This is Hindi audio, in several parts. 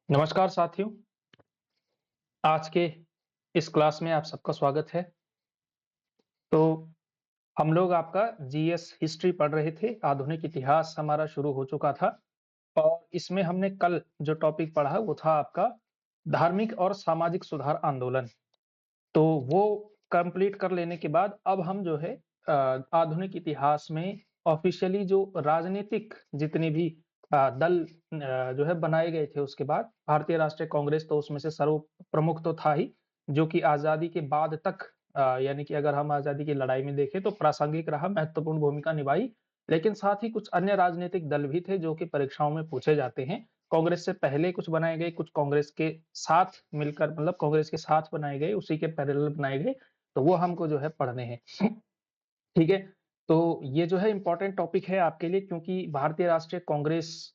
नमस्कार साथियों, आज के इस क्लास में आप सबका स्वागत है। तो हम लोग आपका जीएस हिस्ट्री पढ़ रहे थे, आधुनिक इतिहास हमारा शुरू हो चुका था और इसमें हमने कल जो टॉपिक पढ़ा वो था आपका धार्मिक और सामाजिक सुधार आंदोलन। तो वो कंप्लीट कर लेने के बाद अब हम जो है आधुनिक इतिहास में ऑफिशियली जो राजनीतिक जितने भी दल जो है बनाए गए थे उसके बाद भारतीय राष्ट्रीय कांग्रेस तो उसमें से सर्व प्रमुख तो था ही, जो कि आज़ादी के बाद तक यानी कि अगर हम आज़ादी की लड़ाई में देखें तो प्रासंगिक रहा, महत्वपूर्ण भूमिका निभाई। लेकिन साथ ही कुछ अन्य राजनीतिक दल भी थे जो कि परीक्षाओं में पूछे जाते हैं। कांग्रेस से पहले कुछ बनाए गए, कुछ कांग्रेस के साथ मिलकर मतलब कांग्रेस के साथ बनाए गए, उसी के पैरेलल बनाए गए, तो वो हमको जो है पढ़ने हैं। ठीक है? तो ये जो है इम्पोर्टेंट टॉपिक है आपके लिए क्योंकि भारतीय राष्ट्रीय कांग्रेस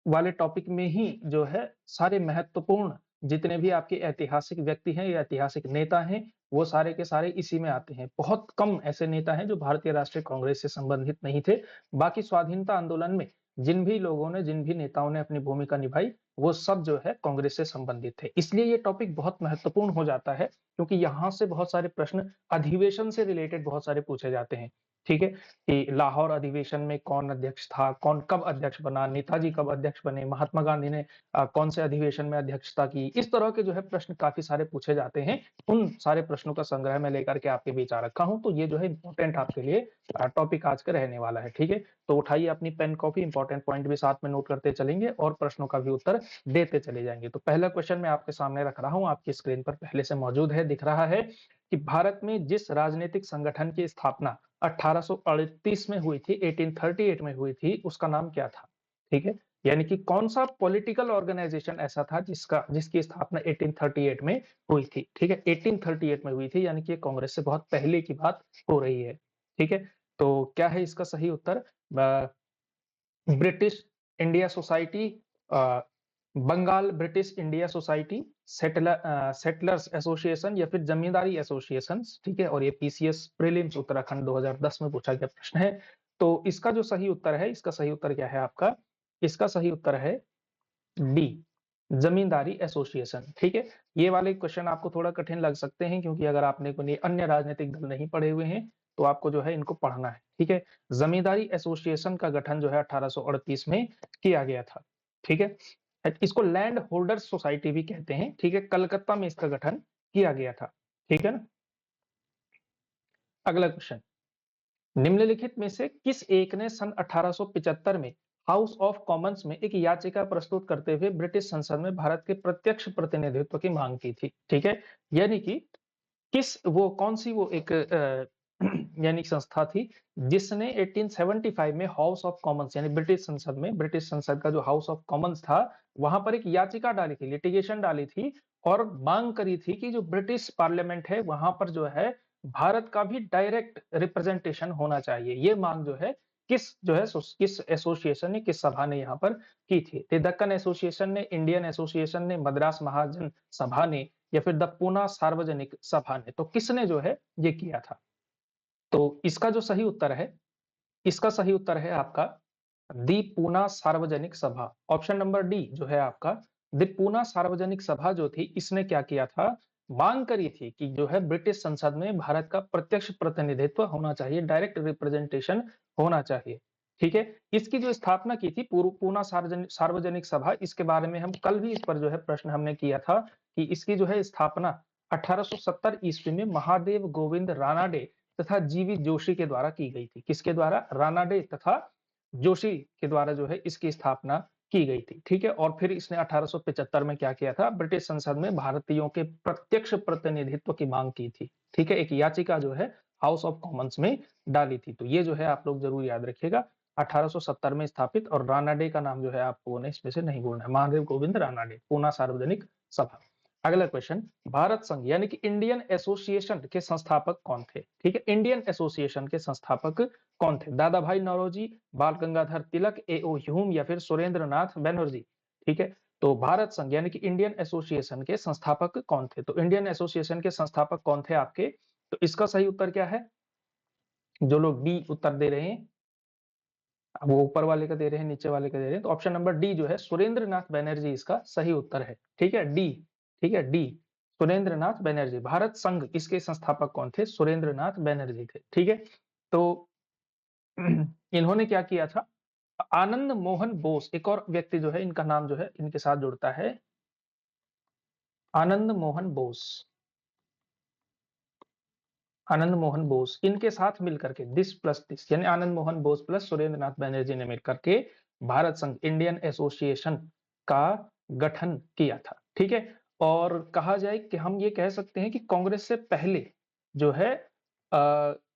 वाले टॉपिक में ही जो है सारे महत्वपूर्ण जितने भी आपके ऐतिहासिक व्यक्ति हैं या ऐतिहासिक नेता हैं, वो सारे के सारे इसी में आते हैं। बहुत कम ऐसे नेता हैं जो भारतीय राष्ट्रीय कांग्रेस से संबंधित नहीं थे। बाकी स्वाधीनता आंदोलन में जिन भी लोगों ने, जिन भी नेताओं ने अपनी भूमिका निभाई, वो सब जो है कांग्रेस से संबंधित थे। इसलिए ये टॉपिक बहुत महत्वपूर्ण हो जाता है क्योंकि यहाँ से बहुत सारे प्रश्न अधिवेशन से रिलेटेड बहुत सारे पूछे जाते हैं। ठीक है? कि लाहौर अधिवेशन में कौन अध्यक्ष था, कौन कब अध्यक्ष बना, नेताजी कब अध्यक्ष बने, महात्मा गांधी ने कौन से अधिवेशन में अध्यक्षता की, इस तरह के जो है प्रश्न काफी सारे पूछे जाते हैं। उन सारे प्रश्नों का संग्रह मैं लेकर के आपके बीच आ रखा हूं, तो ये जो है इंपॉर्टेंट आपके लिए टॉपिक आज का रहने वाला है। ठीक है? तो उठाइए अपनी पेन कॉपी, इंपॉर्टेंट पॉइंट भी साथ में नोट करते चलेंगे और प्रश्नों का भी उत्तर देते चले जाएंगे। तो पहला क्वेश्चन मैं आपके सामने रख रहा हूं, आपकी स्क्रीन पर पहले से मौजूद है, दिख रहा है कि भारत में जिस राजनीतिक संगठन की स्थापना 1838 में हुई थी, 1838 में हुई थी, उसका नाम क्या था? ठीक है? यानी कि कौन-सा पॉलिटिकल ऑर्गेनाइजेशन ऐसा था जिसकी स्थापना 1838 में हुई थी। ठीक है? 1838 में हुई थी यानी कि ये कांग्रेस से बहुत पहले की बात हो रही है। ठीक है? तो क्या है इसका सही उत्तर? British India society, uh, Bengal British India society, settlers association या फिर जमींदारी एसोसिएशंस। ठीक है? और ये पीसीएस प्रीलिम्स उत्तराखंड 2010 में पूछा गया प्रश्न है। तो इसका जो सही उत्तर है, इसका सही उत्तर क्या है आपका? इसका सही उत्तर है डी, जमींदारी एसोसिएशन। ठीक है? ये वाले क्वेश्चन आपको थोड़ा कठिन लग सकते हैं क्योंकि अगर आपने कोई अन्य राजनीतिक दल नहीं पढ़े हुए हैं, तो आपको जो है इनको पढ़ना है। ठीक है? जमींदारी एसोसिएशन का गठन जो है 1838 में किया गया था। ठीक है? इसको लैंड होल्डर्स सोसाइटी भी कहते हैं। ठीक है? कलकत्ता में इसका गठन किया गया था। ठीक है ना? अगला क्वेश्चन, निम्नलिखित में से किस एक ने सन 1875 में हाउस ऑफ कॉमन्स में एक याचिका प्रस्तुत करते हुए ब्रिटिश संसद में भारत के प्रत्यक्ष प्रतिनिधित्व की मांग की थी? ठीक है? यानी कि किस वो कौन सी वो एक यानी संस्था थी जिसने 1875 में हाउस ऑफ कॉमन्स यानी ब्रिटिश संसद का जो हाउस ऑफ कॉमन्स था, वहां पर एक याचिका डाली थी, लिटिगेशन डाली थी और मांग करी थी कि जो ब्रिटिश पार्लियामेंट है वहां पर जो है भारत का भी डायरेक्ट रिप्रेजेंटेशन होना चाहिए। ये मांग जो है किस एसोसिएशन ने, किस सभा ने यहाँ पर की थी? द दक्कन एसोसिएशन ने, इंडियन एसोसिएशन ने, मद्रास महाजन सभा ने या फिर द पूना सार्वजनिक सभा ने? तो किसने जो है ये किया था? तो इसका जो सही उत्तर है, इसका सही उत्तर है आपका दी पूना सार्वजनिक सभा। ऑप्शन नंबर डी जो है आपका, दी पूना सार्वजनिक सभा जो थी, इसने क्या किया था? मांग करी थी कि जो है ब्रिटिश संसद में भारत का प्रत्यक्ष प्रतिनिधित्व होना चाहिए, डायरेक्ट रिप्रेजेंटेशन होना चाहिए। ठीक है? इसकी जो स्थापना की थी पूना सार्वजनिक सभा, इसके बारे में हम कल भी इस पर जो है प्रश्न हमने किया था कि इसकी जो है स्थापना 1870 ईस्वी में महादेव गोविंद रानाडे तथा जीवी जोशी के द्वारा की गई थी। किसके द्वारा? रानाडे तथा जोशी के द्वारा जो है इसकी स्थापना की गई थी। ठीक है? और फिर इसने 1875 में क्या किया था? ब्रिटिश संसद में भारतीयों के प्रत्यक्ष प्रतिनिधित्व की मांग की थी। ठीक है? एक याचिका जो है हाउस ऑफ कॉमन्स में डाली थी। तो ये जो है आप लोग जरूर याद रखिएगा, 1870 में स्थापित, और रानाडे का नाम जो है आपको ने इसमें से नहीं बोलना है, महादेव गोविंद रानाडे, पूना सार्वजनिक सभा। अगला क्वेश्चन, भारत संघ यानी कि इंडियन एसोसिएशन के संस्थापक कौन थे? ठीक है? इंडियन एसोसिएशन के संस्थापक कौन थे? दादा भाई नौरोजी, बाल गंगाधर तिलक, ए.ओ. ह्यूम या फिर सुरेंद्र नाथ बनर्जी? ठीक है? तो भारत संघ यानी कि इंडियन एसोसिएशन के संस्थापक कौन थे? तो इंडियन एसोसिएशन के संस्थापक कौन थे आपके? तो इसका सही उत्तर क्या है? जो लोग डी उत्तर दे रहे हैं, अब वो ऊपर वाले का दे रहे हैं, नीचे वाले का दे रहे हैं, तो ऑप्शन नंबर डी जो है सुरेंद्र नाथ बैनर्जी इसका सही उत्तर है। ठीक है, डी। ठीक है, डी सुरेंद्र नाथ बैनर्जी। भारत संघ इसके संस्थापक कौन थे? सुरेंद्र नाथ बैनर्जी थे। ठीक है, तो इन्होंने क्या किया था? आनंद मोहन बोस, एक और व्यक्ति जो है इनका नाम जो है इनके साथ जुड़ता है, आनंद मोहन बोस। आनंद मोहन बोस, इनके साथ मिलकर के दिस प्लस दिस, यानी आनंद मोहन बोस प्लस सुरेंद्र नाथ बैनर्जी ने मिलकर के भारत संघ, इंडियन एसोसिएशन का गठन किया था। ठीक है, और कहा जाए कि हम ये कह सकते हैं कि कांग्रेस से पहले जो है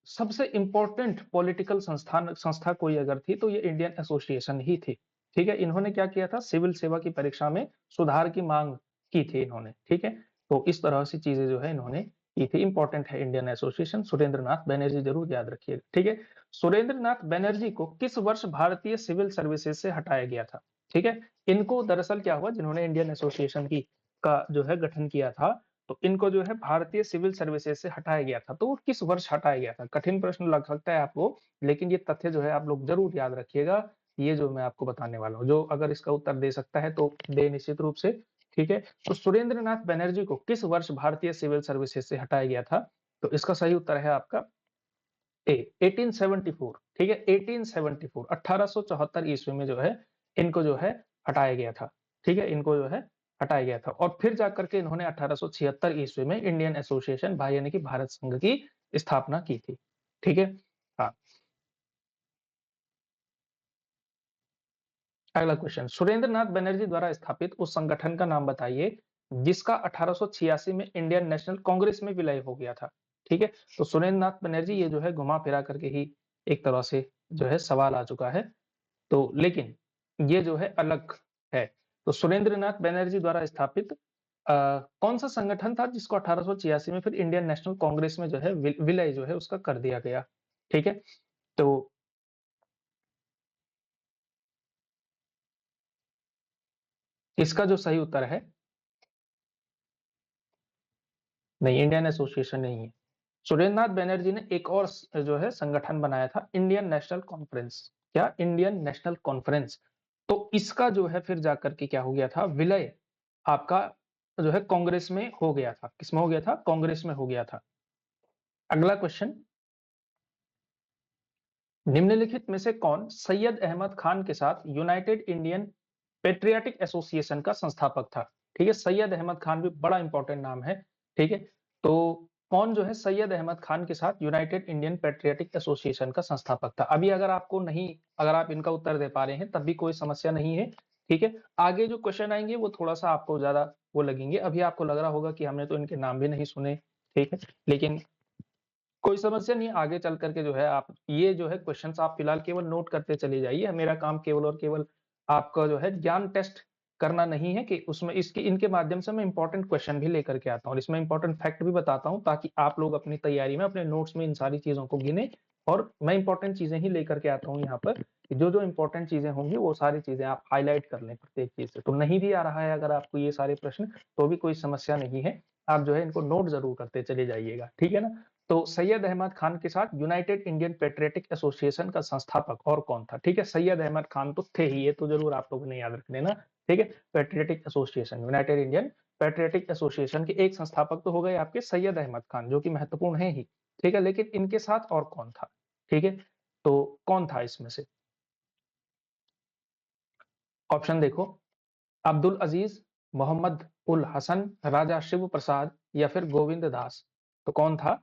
सबसे इंपॉर्टेंट पॉलिटिकल संस्था कोई अगर थी तो ये इंडियन एसोसिएशन ही थी। ठीक है, इन्होंने क्या किया था? सिविल सेवा की परीक्षा में सुधार की मांग की थी इन्होंने। ठीक है, तो इस तरह से चीजें जो है इन्होंने की थी। इंपॉर्टेंट है इंडियन एसोसिएशन, सुरेंद्र नाथ बैनर्जी जरूर याद रखिएगा। ठीक है, सुरेंद्र नाथ बैनर्जी को किस वर्ष भारतीय सिविल सर्विसेज से हटाया गया था? ठीक है, इनको दरअसल क्या हुआ, जिन्होंने इंडियन एसोसिएशन की का जो है गठन किया था, तो इनको जो है भारतीय सिविल सर्विसेज से हटाया गया था। तो वो किस वर्ष हटाया गया था? कठिन प्रश्न लग सकता है आपको, लेकिन ये तथ्य जो है आप लोग जरूर याद रखिएगा। ये जो मैं आपको बताने वाला हूँ, जो अगर इसका उत्तर दे सकता है तो दे निश्चित रूप से। ठीक है, तो सुरेंद्र नाथ बैनर्जी को किस वर्ष भारतीय सिविल सर्विसेज से हटाया गया था? तो इसका सही उत्तर है आपका ए, 1874। ठीक है, 1874, 1874 ईस्वी में जो है इनको जो है हटाया गया था। ठीक है, इनको जो है हटाया गया था, और फिर जाकर के इन्होंने 1876 ईस्वी में इंडियन एसोसिएशन यानी कि भारत संघ की स्थापना की थी। ठीक है, हाँ। अगला क्वेश्चन, सुरेंद्र नाथ बनर्जी द्वारा स्थापित उस संगठन का नाम बताइए जिसका 1886 में इंडियन नेशनल कांग्रेस में विलय हो गया था। ठीक है, तो सुरेंद्र नाथ बनर्जी, ये जो है घुमा फिरा करके ही एक तरह से जो है सवाल आ चुका है, तो लेकिन ये जो है अलग है। तो सुरेंद्र नाथ बनर्जी द्वारा स्थापित कौन सा संगठन था जिसको 1886 में फिर इंडियन नेशनल कांग्रेस में जो है विलय जो है उसका कर दिया गया? ठीक है, तो इसका जो सही उत्तर है, नहीं, इंडियन एसोसिएशन नहीं है। सुरेंद्र नाथ बैनर्जी ने एक और जो है संगठन बनाया था, इंडियन नेशनल कॉन्फ्रेंस। क्या? Indian national conference. तो इसका जो है फिर जाकर के क्या हो गया था? विलय आपका जो है कांग्रेस में हो गया था। किसमें हो गया था? कांग्रेस में हो गया था। अगला क्वेश्चन, निम्नलिखित में से कौन सैयद अहमद खान के साथ यूनाइटेड इंडियन पेट्रियाटिक एसोसिएशन का संस्थापक था? ठीक है, सैयद अहमद खान भी बड़ा इंपॉर्टेंट नाम है। ठीक है, तो कौन जो है सैयद अहमद खान के साथ यूनाइटेड इंडियन पेट्रियाटिक एसोसिएशन का संस्थापक था? अभी अगर आपको नहीं, अगर आप इनका उत्तर दे पा रहे हैं तब भी कोई समस्या नहीं है। ठीक है, आगे जो क्वेश्चन आएंगे वो थोड़ा सा आपको ज्यादा वो लगेंगे। अभी आपको लग रहा होगा कि हमने तो इनके नाम भी नहीं सुने। ठीक है, लेकिन कोई समस्या नहीं, आगे चल करके जो है आप ये जो है क्वेश्चंस आप फिलहाल केवल नोट करते चले जाइए। मेरा काम केवल और केवल आपका जो है ज्ञान टेस्ट करना नहीं है, कि उसमें इसके इनके माध्यम से मैं इंपॉर्टेंट क्वेश्चन भी लेकर के आता हूँ और इसमें इंपॉर्टेंट फैक्ट भी बताता हूँ, ताकि आप लोग अपनी तैयारी में अपने नोट्स में इन सारी चीजों को गिने। और मैं इंपॉर्टेंट चीजें ही लेकर के आता हूँ यहाँ पर, जो जो इंपॉर्टेंट चीजें होंगी वो सारी चीजें आप हाईलाइट कर लें प्रत्येक चीज से। तो नहीं भी आ रहा है अगर आपको ये सारे प्रश्न, तो भी कोई समस्या नहीं है, आप जो है इनको नोट जरूर करते चले जाइएगा। ठीक है ना? तो सैयद अहमद खान के साथ यूनाइटेड इंडियन पेट्रियटिक एसोसिएशन का संस्थापक और कौन था? ठीक है, सैयद अहमद खान तो थे ही, ये तो जरूर आप लोगों ने याद रख लेना। ठीक है, patriotic association, United Indian patriotic association के एक संस्थापक तो हो गए आपके सैयद अहमद खान, जो कि महत्वपूर्ण है ही। ठीक है, लेकिन इनके साथ और कौन था? ठीक है, तो कौन था इसमें से? ऑप्शन देखो, अब्दुल अजीज, मोहम्मद उल हसन, राजा शिव प्रसाद, या फिर गोविंद दास। तो कौन था?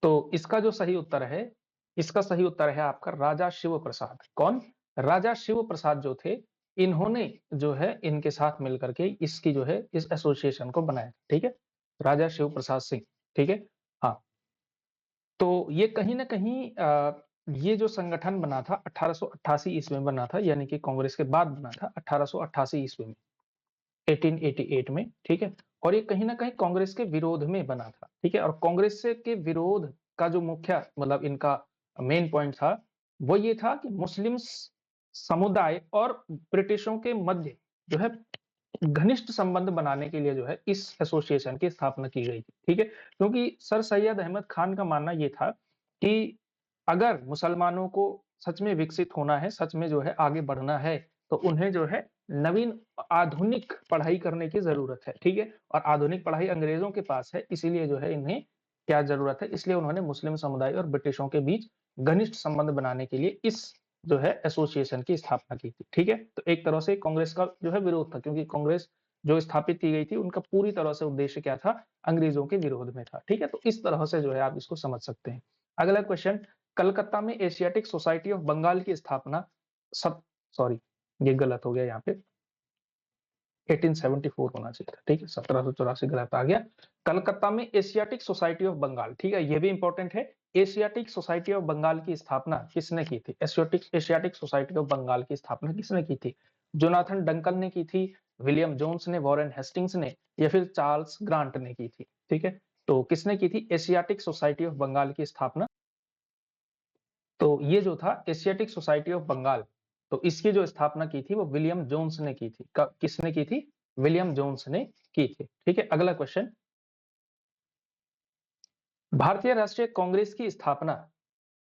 तो इसका जो सही उत्तर है, इसका सही उत्तर है आपका राजा शिव प्रसाद। कौन? राजा शिव प्रसाद जो थे, इन्होंने जो है इनके साथ मिलकर के इसकी जो है इस एसोसिएशन को बनाया। ठीक है, राजा शिव प्रसाद सिंह। ठीक है, हाँ। तो ये कहीं ना कहीं ये जो संगठन बना था 1888 ईस्वी में बना था, यानी कि कांग्रेस के बाद बना था 1888 ईस्वी में, 1888 में। ठीक है, और ये कहीं ना कहीं कांग्रेस के विरोध में बना था। ठीक है, और कांग्रेस से के विरोध का जो मुख्य मतलब इनका मेन पॉइंट था, वो ये था कि मुस्लिम समुदाय और ब्रिटिशों के मध्य जो है घनिष्ठ संबंध बनाने के लिए जो है इस एसोसिएशन की स्थापना की गई थी। ठीक है, क्योंकि सर सैयद अहमद खान का मानना ये था कि अगर मुसलमानों को सच में विकसित होना है, सच में जो है आगे बढ़ना है, तो उन्हें जो है नवीन आधुनिक पढ़ाई करने की ज़रूरत है, ठीक है? और आधुनिक पढ़ाई अंग्रेज़ों के पास है, इसीलिए जो है इन्हें क्या ज़रूरत है, इसलिए उन्होंने मुस्लिम समुदाय और ब्रिटिशों के बीच घनिष्ठ संबंध बनाने के लिए इस जो है एसोसिएशन की स्थापना की थी, ठीक है? तो एक तरह से कांग्रेस का जो है विरोध था, क्योंकि कांग्रेस जो स्थापित की गई थी, उनका पूरी तरह से उद्देश्य क्या था? अंग्रेज़ों के विरोध में था, ठीक है? तो इस तरह से जो है आप इसको समझ सकते हैं। अगला क्वेश्चन, कलकत्ता में एशियाटिक सोसाइटी ऑफ बंगाल की स्थापना सब सॉरी ये गलत हो गया यहाँ पे 1874 होना चाहिए था, ठीक है? 1784 गलत आ गया। कलकत्ता में एशियाटिक सोसाइटी ऑफ बंगाल, ठीक है? ये भी इंपॉर्टेंट है। एशियाटिक सोसाइटी ऑफ बंगाल की स्थापना किसने की थी? एशियाटिक सोसाइटी ऑफ बंगाल की स्थापना किसने की थी? जोनाथन डंकन ने की थी, विलियम जोन्स ने, वॉरेन हेस्टिंग्स ने, या फिर चार्ल्स ग्रांट ने की थी, ठीक है? तो किसने की थी एशियाटिक सोसाइटी ऑफ बंगाल की स्थापना? तो ये जो था एशियाटिक सोसाइटी ऑफ बंगाल, तो इसकी जो स्थापना की थी वो विलियम जोन्स ने की थी। किसने की थी? विलियम जोन्स ने की थी, ठीक है? अगला क्वेश्चन, भारतीय राष्ट्रीय कांग्रेस की स्थापना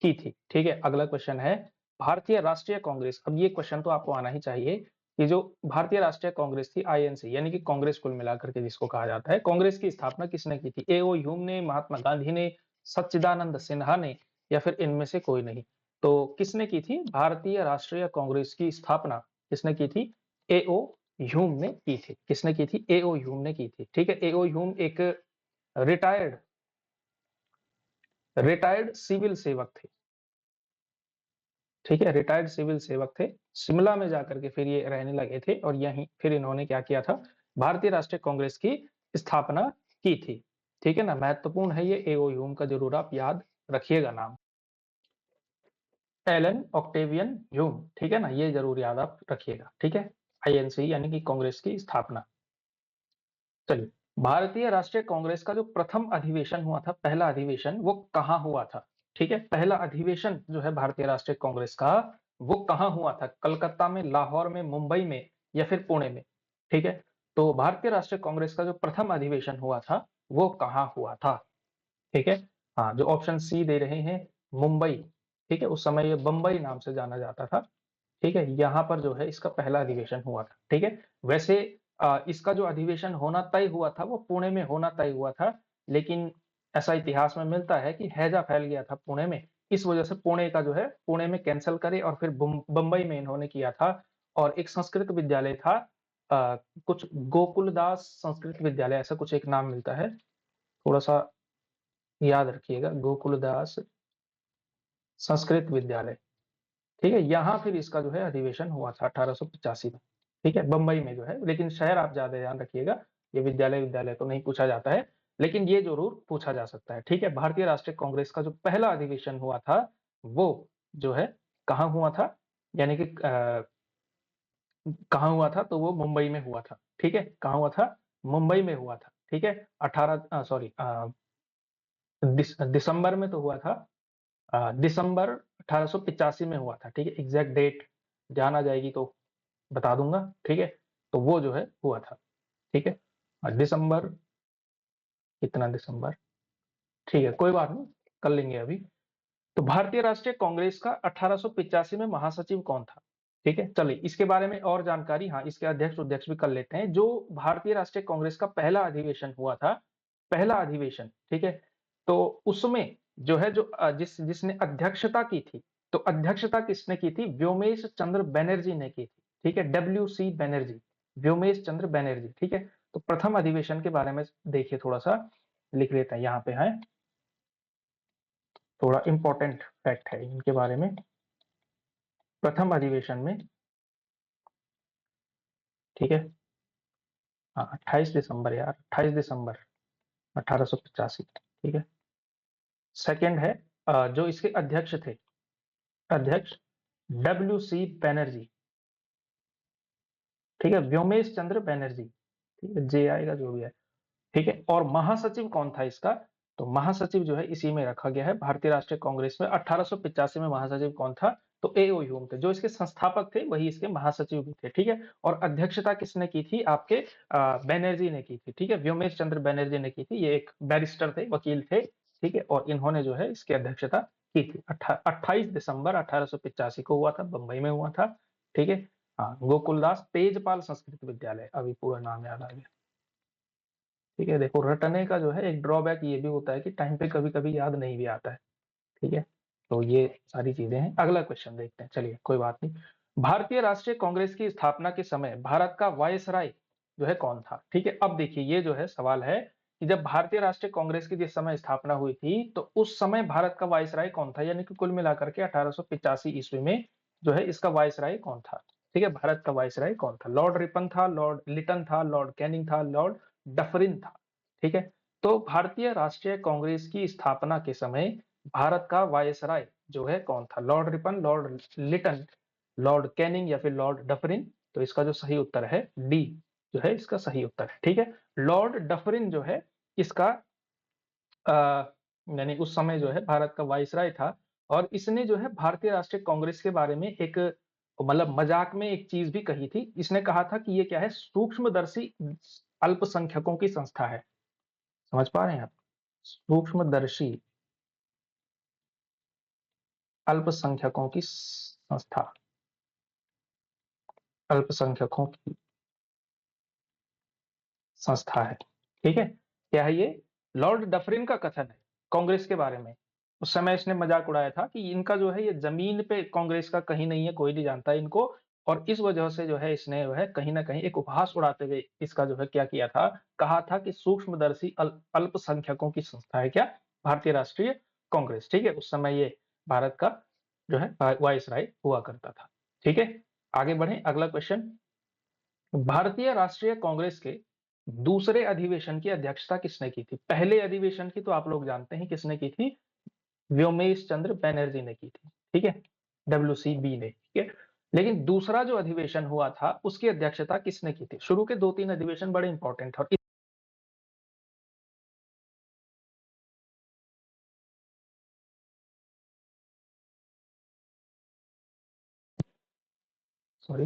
की थी, ठीक है? अगला क्वेश्चन है भारतीय राष्ट्रीय कांग्रेस। अब ये क्वेश्चन तो आपको आना ही चाहिए कि जो भारतीय राष्ट्रीय कांग्रेस थी, आईएनसी, यानी कि कांग्रेस कुल मिलाकर के जिसको कहा जाता है, कांग्रेस की स्थापना किसने की थी? एओ ह्यूम ने, महात्मा गांधी ने, सच्चिदानंद सिन्हा ने, या फिर इनमें से कोई नहीं? तो किसने की थी भारतीय राष्ट्रीय कांग्रेस की स्थापना? किसने की थी? एओ ह्यूम ने की थी। किसने की थी? एओ ह्यूम ने की थी, ठीक है? एओ ह्यूम एक रिटायर्ड रिटायर्ड सिविल सेवक थे, ठीक है? रिटायर्ड सिविल सेवक थे। शिमला में जाकर के फिर ये रहने लगे थे और यहीं फिर इन्होंने क्या किया था? भारतीय राष्ट्रीय कांग्रेस की स्थापना की थी, ठीक है ना? महत्वपूर्ण है ये, एओ ह्यूम का जरूर आप याद रखिएगा नाम। एलन ऑक्टेवियन ह्यूम, ठीक है ना? ये जरूर याद आप रखिएगा, ठीक है? आईएनसी यानी कि कांग्रेस की स्थापना। चलिए, भारतीय राष्ट्रीय कांग्रेस का जो प्रथम अधिवेशन हुआ था, पहला अधिवेशन, वो कहाँ हुआ था? ठीक है, पहला अधिवेशन जो है भारतीय राष्ट्रीय कांग्रेस का, वो कहाँ हुआ था? कलकत्ता में, लाहौर में, मुंबई में, या फिर पुणे में? ठीक है, तो भारतीय राष्ट्रीय कांग्रेस का जो प्रथम अधिवेशन हुआ था, वो कहाँ हुआ था? ठीक है, हाँ, जो ऑप्शन सी दे रहे हैं, मुंबई, ठीक है, उस समय ये बंबई नाम से जाना जाता था, ठीक है, यहाँ पर जो है इसका पहला अधिवेशन हुआ था, ठीक है। वैसे इसका जो अधिवेशन होना तय हुआ था वो पुणे में होना तय हुआ था, लेकिन ऐसा इतिहास में मिलता है कि हैजा फैल गया था पुणे में, इस वजह से पुणे का जो है पुणे में कैंसल करे और फिर बंबई में इन्होंने किया था। और एक संस्कृत विद्यालय था, कुछ गोकुलदास संस्कृत विद्यालय ऐसा कुछ एक नाम मिलता है, थोड़ा सा याद रखिएगा, गोकुलदास संस्कृत विद्यालय, ठीक है, यहाँ फिर इसका जो है अधिवेशन हुआ था 1885 में, ठीक है, बंबई में जो है, लेकिन शहर आप ज्यादा ध्यान रखिएगा, ये विद्यालय विद्यालय तो नहीं पूछा जाता है, लेकिन ये जरूर पूछा जा सकता है, ठीक है। भारतीय राष्ट्रीय कांग्रेस का जो पहला अधिवेशन हुआ था वो जो है कहाँ हुआ था, यानी कि कहाँ हुआ था, तो वो मुंबई में हुआ था, ठीक है, कहाँ हुआ था? मुंबई में हुआ था, ठीक है, 18 सॉरी दिसंबर में तो हुआ था, दिसंबर 1885 में हुआ था, ठीक है, एग्जैक्ट डेट ध्यान आ जाएगी तो बता दूंगा, ठीक है, तो वो जो है हुआ था, ठीक है, दिसंबर, कितना दिसंबर, ठीक है, कोई बात नहीं, कर लेंगे अभी। तो भारतीय राष्ट्रीय कांग्रेस का 1885 में महासचिव कौन था? ठीक है, चलिए इसके बारे में और जानकारी, हाँ, इसके अध्यक्ष उध्यक्ष भी कर लेते हैं। जो भारतीय राष्ट्रीय कांग्रेस का पहला अधिवेशन हुआ था, पहला अधिवेशन, ठीक है, तो उसमें जो है जो जिसने अध्यक्षता की थी, तो अध्यक्षता किसने की थी? व्योमेश चंद्र बैनर्जी ने की थी, ठीक है, डब्ल्यू सी बैनर्जी, व्योमेश चंद्र बैनर्जी, ठीक है। तो प्रथम अधिवेशन के बारे में देखिए, थोड़ा सा लिख लेते हैं, यहाँ पे है थोड़ा इंपॉर्टेंट फैक्ट है इनके बारे में। प्रथम अधिवेशन में, ठीक है, हाँ, 28 दिसंबर यार, 28 दिसंबर 1885, ठीक है। सेकंड है जो इसके अध्यक्ष थे, अध्यक्ष डब्ल्यू सी बैनर्जी, ठीक है, व्योमेश चंद्र बैनर्जी, ठीक है, जे आएगा जो भी है, ठीक है। और महासचिव कौन था इसका? तो महासचिव जो है इसी में रखा गया है भारतीय राष्ट्रीय कांग्रेस में, 1885 में महासचिव कौन था? तो एओ ह्यूम थे, जो इसके संस्थापक थे वही इसके महासचिव भी थे, ठीक है। और अध्यक्षता किसने की थी? आपके बैनर्जी ने की थी, ठीक है, व्योमेश चंद्र बैनर्जी ने की थी, ये एक बैरिस्टर थे, वकील थे, ठीक है, और इन्होंने जो है इसकी अध्यक्षता की थी। 28 दिसंबर 1885 को हुआ था, बंबई में हुआ था। ठीक है, हाँ, गोकुलदास तेजपाल संस्कृत विद्यालय, अभी पूरा नाम याद आ गया। ठीक है, देखो रटने का जो है एक ड्रॉबैक ये भी होता है कि टाइम पे कभी कभी याद नहीं भी आता है। ठीक है, तो ये सारी चीजें हैं। अगला क्वेश्चन देखते हैं, चलिए कोई बात नहीं। भारतीय राष्ट्रीय कांग्रेस की स्थापना के समय भारत का वायसराय जो है कौन था? ठीक है, अब देखिए ये जो है सवाल है कि जब भारतीय राष्ट्रीय कांग्रेस की जिस समय स्थापना हुई थी तो उस समय भारत का वायसराय कौन था, यानी कि कुल मिलाकर के 1885 ईस्वी में जो है इसका वायसराय कौन था? ठीक है, भारत का वायसराय कौन था? लॉर्ड रिपन था, लॉर्ड लिटन था, लॉर्ड कैनिंग था, लॉर्ड डफरिन था। ठीक है, तो भारतीय राष्ट्रीय कांग्रेस की स्थापना के समय भारत का वायसराय जो है कौन था? Lord Ripon, Lord Lytton, Lord Canning या फिर लॉर्ड डफरिन? तो इसका जो सही उत्तर है डी जो है इसका सही उत्तर है। ठीक है, लॉर्ड डफरिन जो है इसका यानी उस समय जो है भारत का वायसराय था और इसने जो है भारतीय राष्ट्रीय कांग्रेस के बारे में एक मतलब मजाक में एक चीज भी कही थी। इसने कहा था कि ये क्या है, सूक्ष्मदर्शी अल्पसंख्यकों की संस्था है। समझ पा रहे हैं आप? सूक्ष्मदर्शी अल्पसंख्यकों की संस्था, अल्पसंख्यकों की संस्था है। ठीक है, क्या है ये? लॉर्ड डफरिन का कथन है कांग्रेस के बारे में। उस समय इसने मजाक उड़ाया था कि इनका जो है ये जमीन पे कांग्रेस का कहीं नहीं है, कोई नहीं जानता इनको, और इस वजह से जो है इसने जो है कहीं ना कहीं एक उपहास उड़ाते हुए इसका जो है क्या किया था, कहा था कि सूक्ष्मदर्शी अल्पसंख्यकों की संस्था है क्या, भारतीय राष्ट्रीय कांग्रेस। ठीक है, उस समय ये भारत का जो है वायसराय हुआ करता था। ठीक है, आगे बढ़े, अगला क्वेश्चन। भारतीय राष्ट्रीय कांग्रेस के दूसरे अधिवेशन की अध्यक्षता किसने की थी? पहले अधिवेशन की तो आप लोग जानते हैं किसने की थी, व्योमेश चंद्र बैनर्जी ने की थी। ठीक है, WCB ने। ठीक है, लेकिन दूसरा जो अधिवेशन हुआ था उसकी अध्यक्षता किसने की थी? शुरू के 2-3 अधिवेशन बड़े इंपॉर्टेंट है और सॉरी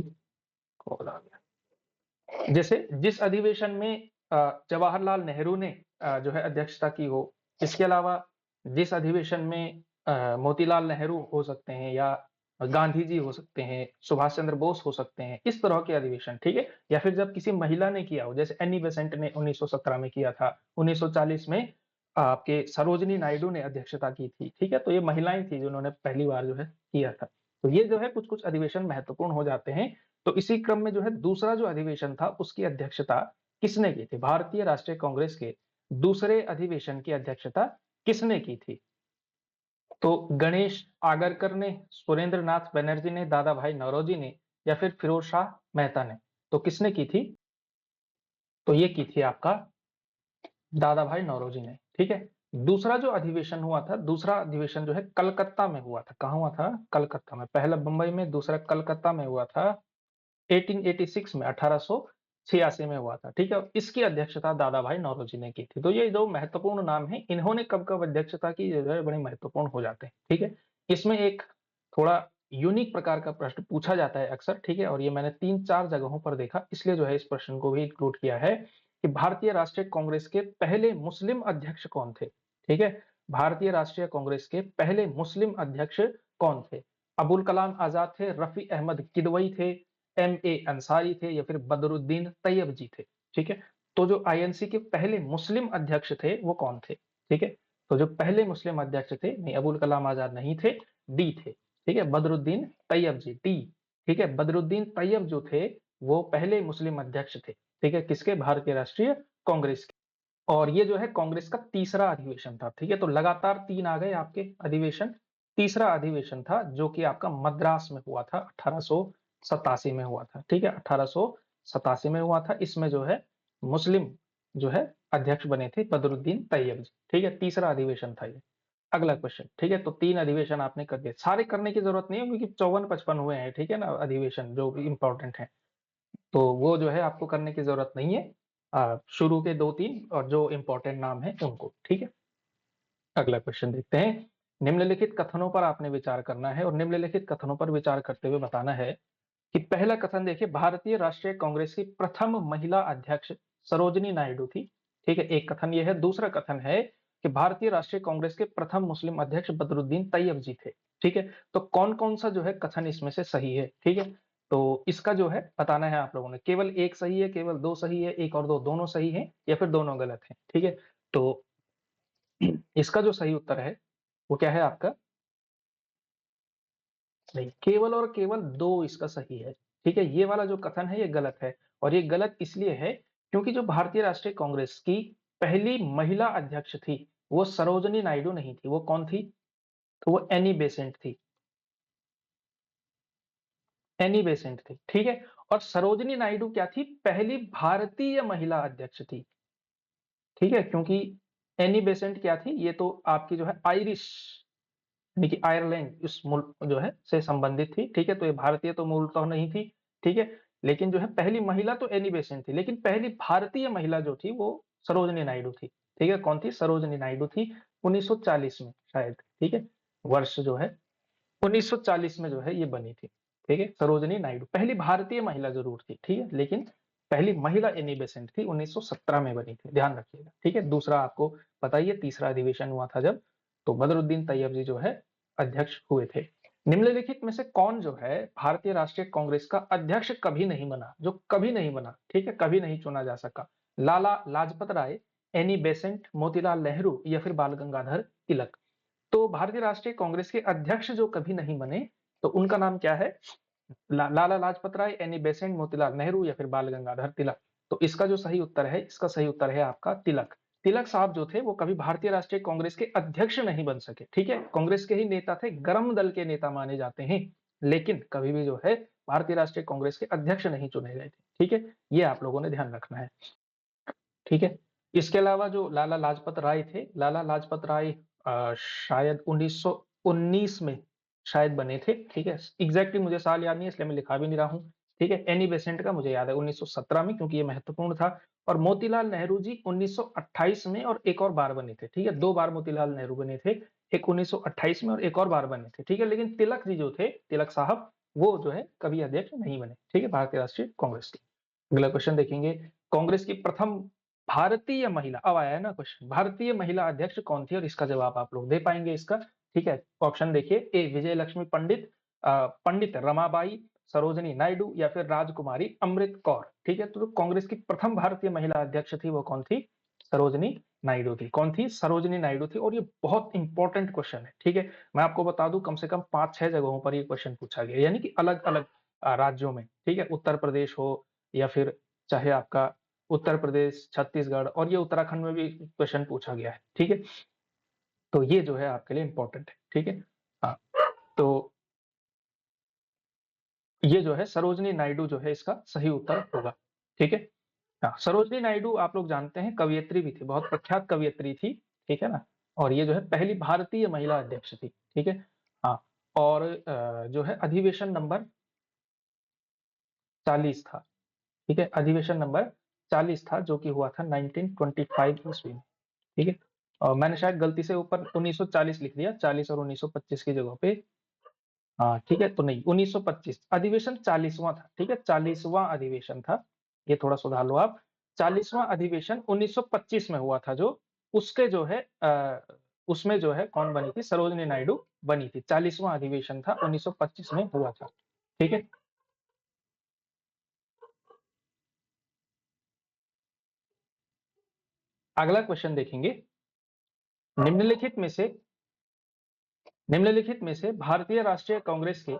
कॉल आ गया। जैसे जिस अधिवेशन में जवाहरलाल नेहरू ने जो है अध्यक्षता की हो, इसके अलावा जिस अधिवेशन में मोतीलाल नेहरू हो सकते हैं या गांधी जी हो सकते हैं, सुभाष चंद्र बोस हो सकते हैं, इस तरह के अधिवेशन। ठीक है, या फिर जब किसी महिला ने किया हो, जैसे एनी बेसेंट ने 1917 में किया था, 1940 में आपके सरोजनी नायडू ने अध्यक्षता की थी। ठीक है, तो ये महिलाएं थी जिन्होंने पहली बार जो है किया था। तो ये जो है कुछ कुछ अधिवेशन महत्वपूर्ण हो जाते हैं। तो इसी क्रम में जो है दूसरा जो अधिवेशन था उसकी अध्यक्षता किसने की थी? भारतीय राष्ट्रीय कांग्रेस के दूसरे अधिवेशन की अध्यक्षता किसने की थी? तो गणेश आगरकर ने, सुरेंद्र नाथ बनर्जी ने, दादा भाई नौरोजी ने या फिर फिरोज शाह मेहता ने? तो किसने की थी? तो ये की थी आपका दादा भाई नौरोजी ने। ठीक है, दूसरा जो अधिवेशन हुआ था, दूसरा अधिवेशन जो है कलकत्ता में हुआ था। कहाँ हुआ था? कलकत्ता में। पहला बंबई में, दूसरा कलकत्ता में हुआ था 1886 में, 1886 में हुआ था। ठीक है, इसकी अध्यक्षता दादा भाई नौरोजी ने की थी। तो ये दो महत्वपूर्ण नाम है, इन्होंने कब कब अध्यक्षता की ये जो है बड़े महत्वपूर्ण हो जाते हैं। ठीक है, इसमें एक थोड़ा यूनिक प्रकार का प्रश्न पूछा जाता है अक्सर। ठीक है, और ये मैंने 3-4 जगहों पर देखा, इसलिए जो है इस प्रश्न को भी इंक्लूड किया है कि भारतीय राष्ट्रीय कांग्रेस के पहले मुस्लिम अध्यक्ष कौन थे? ठीक है, भारतीय राष्ट्रीय कांग्रेस के पहले मुस्लिम अध्यक्ष कौन थे? अबुल कलाम आजाद थे, रफी अहमद किदवई थे, MA अंसारी थे या फिर बदरुद्दीन तैयब जी थे? ठीक है, तो जो INC के पहले मुस्लिम अध्यक्ष थे वो कौन थे? ठीक है, तो जो पहले मुस्लिम अध्यक्ष थे, नहीं अबुल कलाम आजाद नहीं थे, डी थे। ठीक है, बदरुद्दीन तैयब जी, डी। ठीक है, बदरुद्दीन तैयब जो थे वो पहले मुस्लिम अध्यक्ष थे। ठीक है, किसके? भारतीय राष्ट्रीय कांग्रेस के। और ये जो है कांग्रेस का तीसरा अधिवेशन था। ठीक है, तो लगातार 3 आ गए आपके अधिवेशन। तीसरा अधिवेशन था जो कि आपका मद्रास में हुआ था, 1887 में हुआ था। ठीक है, 1887 में हुआ था। इसमें जो है मुस्लिम जो है अध्यक्ष बने थे बदरुद्दीन तैयब जी। ठीक है, तीसरा अधिवेशन था ये। अगला क्वेश्चन। ठीक है, तो 3 अधिवेशन आपने कर दिए, सारे करने की जरूरत नहीं है क्योंकि 54-55 हुए हैं। ठीक है ना, अधिवेशन जो इंपॉर्टेंट है, तो वो जो है आपको करने की जरूरत नहीं है। शुरू के 2-3 और जो इंपॉर्टेंट नाम है उनको। ठीक है, अगला क्वेश्चन देखते हैं। निम्नलिखित कथनों पर आपने विचार करना है और निम्नलिखित कथनों पर विचार करते हुए बताना है कि पहला कथन देखिए, भारतीय राष्ट्रीय कांग्रेस की प्रथम महिला अध्यक्ष सरोजनी नायडू थी। ठीक है, एक कथन ये है। दूसरा कथन है कि भारतीय राष्ट्रीय कांग्रेस के प्रथम मुस्लिम अध्यक्ष बदरुद्दीन तैयब जी थे। ठीक है, तो कौन-कौन सा जो है कथन इसमें से सही है, ठीक है? तो इसका जो है बताना है आप लोगों ने, केवल 1 सही है, केवल 2 सही है, 1 और 2 दोनों सही हैं या फिर दोनों गलत हैं, ठीक है? तो इसका जो सही उत्तर है, वो क्या है आपका? नहीं, केवल और केवल 2 इसका सही है, ठीक है? ये वाला जो कथन है ये गलत है और ये गलत इसलिए है क्योंकि जो भारतीय राष्ट्रीय कांग्रेस की पहली महिला अध्यक्ष थी, वो सरोजिनी नायडू नहीं थी, वो कौन थी? तो वो एनी बेसेंट थी, एनी बेसेंट थी, ठीक है? और सरोजिनी नायडू क्या थी? पहली भारतीय महिला अध्यक्ष थी, ठीक है? क्योंकि एनी बेसेंट क्या थी? ये तो आपकी जो है आयरिश यानी कि आयरलैंड इस मुल्क जो है से संबंधित थी, ठीक है? तो ये भारतीय तो मूलतः नहीं थी, ठीक है? लेकिन जो है पहली महिला तो एनी बेसेंट थी, लेकिन पहली भारतीय महिला जो थी वो सरोजिनी नायडू थी, ठीक है? कौन थी? सरोजिनी नायडू थी 1940 में शायद, ठीक है? वर्ष जो है 1940 में जो है ये बनी थी, ठीक है? सरोजिनी नायडू पहली भारतीय महिला ज़रूर थी, ठीक है? लेकिन पहली महिला एनी बेसेंट थी 1917 में बनी थी, ध्यान रखिएगा, ठीक है? दूसरा आपको पता ही है तीसरा अधिवेशन हुआ था जब, तो बदरुद्दीन तैयब जी जो है अध्यक्ष हुए थे। निम्नलिखित में से कौन जो है भारतीय राष्ट्रीय कांग्रेस का अध्यक्ष कभी नहीं बना, जो कभी नहीं बना, ठीक है? कभी नहीं चुना जा सका। लाला लाजपत राय, एनी बेसेंट, मोतीलाल नेहरू या फिर बाल गंगाधर तिलक। तो भारतीय राष्ट्रीय कांग्रेस के अध्यक्ष जो कभी नहीं बने, तो उनका नाम क्या है? लाला लाजपत राय, एनी बेसेंट, मोतीलाल नेहरू या फिर बाल गंगाधर तिलक। तो इसका जो सही उत्तर है, इसका सही उत्तर है आपका तिलक। तिलक साहब जो थे वो कभी भारतीय राष्ट्रीय कांग्रेस के अध्यक्ष नहीं बन सके, ठीक है? कांग्रेस के ही नेता थे, गर्म दल के नेता माने जाते हैं, लेकिन कभी भी जो है भारतीय राष्ट्रीय कांग्रेस के अध्यक्ष नहीं चुने गए थे, ठीक है? ये आप लोगों ने ध्यान रखना है, ठीक है? इसके अलावा जो लाला लाजपत राय थे, लाला लाजपत राय शायद 1919 में शायद बने थे, ठीक है? एग्ज़ैक्टली मुझे साल याद नहीं है इसलिए मैं लिखा भी नहीं रहा हूँ, ठीक है? एनी बेसेंट का मुझे याद है 1917 में क्योंकि ये महत्वपूर्ण था और मोतीलाल नेहरू जी 1928 में और एक और बार बने थे, ठीक है? 2 बार मोतीलाल नेहरू बने थे, एक 1928 में और एक और बार बने थे, ठीक है? लेकिन तिलक जी जो थे, तिलक साहब, वो जो है कभी अध्यक्ष नहीं बने, ठीक है? भारतीय राष्ट्रीय कांग्रेस के। अगला क्वेश्चन देखेंगे, कांग्रेस की प्रथम भारतीय महिला, अब आया है ना क्वेश्चन, भारतीय महिला अध्यक्ष कौन थी और इसका जवाब आप लोग दे पाएंगे इसका, ठीक है? ऑप्शन देखिए, ए विजय लक्ष्मी पंडित, पंडित रमाबाई, सरोजिनी नायडू या फिर राजकुमारी अमृत कौर, ठीक है? तो कांग्रेस की प्रथम भारतीय महिला अध्यक्ष थी वो कौन थी? सरोजिनी नायडू थी। कौन थी? सरोजिनी नायडू थी और ये बहुत इंपॉर्टेंट क्वेश्चन है, ठीक है? मैं आपको बता दूं कम से कम 5-6 जगहों पर ये क्वेश्चन पूछा गया, यानी कि अलग-अलग राज्यों में, ठीक है? उत्तर प्रदेश हो या फिर चाहे आपका उत्तर प्रदेश, छत्तीसगढ़ और ये उत्तराखंड में भी क्वेश्चन पूछा गया है, ठीक है? तो ये जो है आपके लिए इम्पोर्टेंट है, ठीक है? हाँ, तो ये जो है सरोजिनी नायडू जो है इसका सही उत्तर होगा, ठीक है? हाँ, सरोजिनी नायडू आप लोग जानते हैं कवयित्री भी थी, बहुत प्रख्यात कवयित्री थी, ठीक है ना? और ये जो है पहली भारतीय महिला अध्यक्ष थी, ठीक है? हाँ, और जो है अधिवेशन नंबर 40 था, ठीक है? अधिवेशन नंबर 40 था जो कि हुआ था 1925 ईस्वी में, ठीक है? और मैंने शायद गलती से ऊपर 1940 लिख दिया, 40 और 1925 की जगह पे, हाँ, ठीक है? तो नहीं 1925 अधिवेशन 40वां था, ठीक है? 40वां अधिवेशन था, ये थोड़ा सुधार लो आप। 40वां अधिवेशन 1925 में हुआ था जो, उसके जो है उसमें जो है कौन बनी थी? सरोजिनी नायडू बनी थी। 40वां अधिवेशन था 1925 में हुआ था, ठीक है? अगला क्वेश्चन देखेंगे, निम्नलिखित में से निम्नलिखित में से भारतीय राष्ट्रीय कांग्रेस के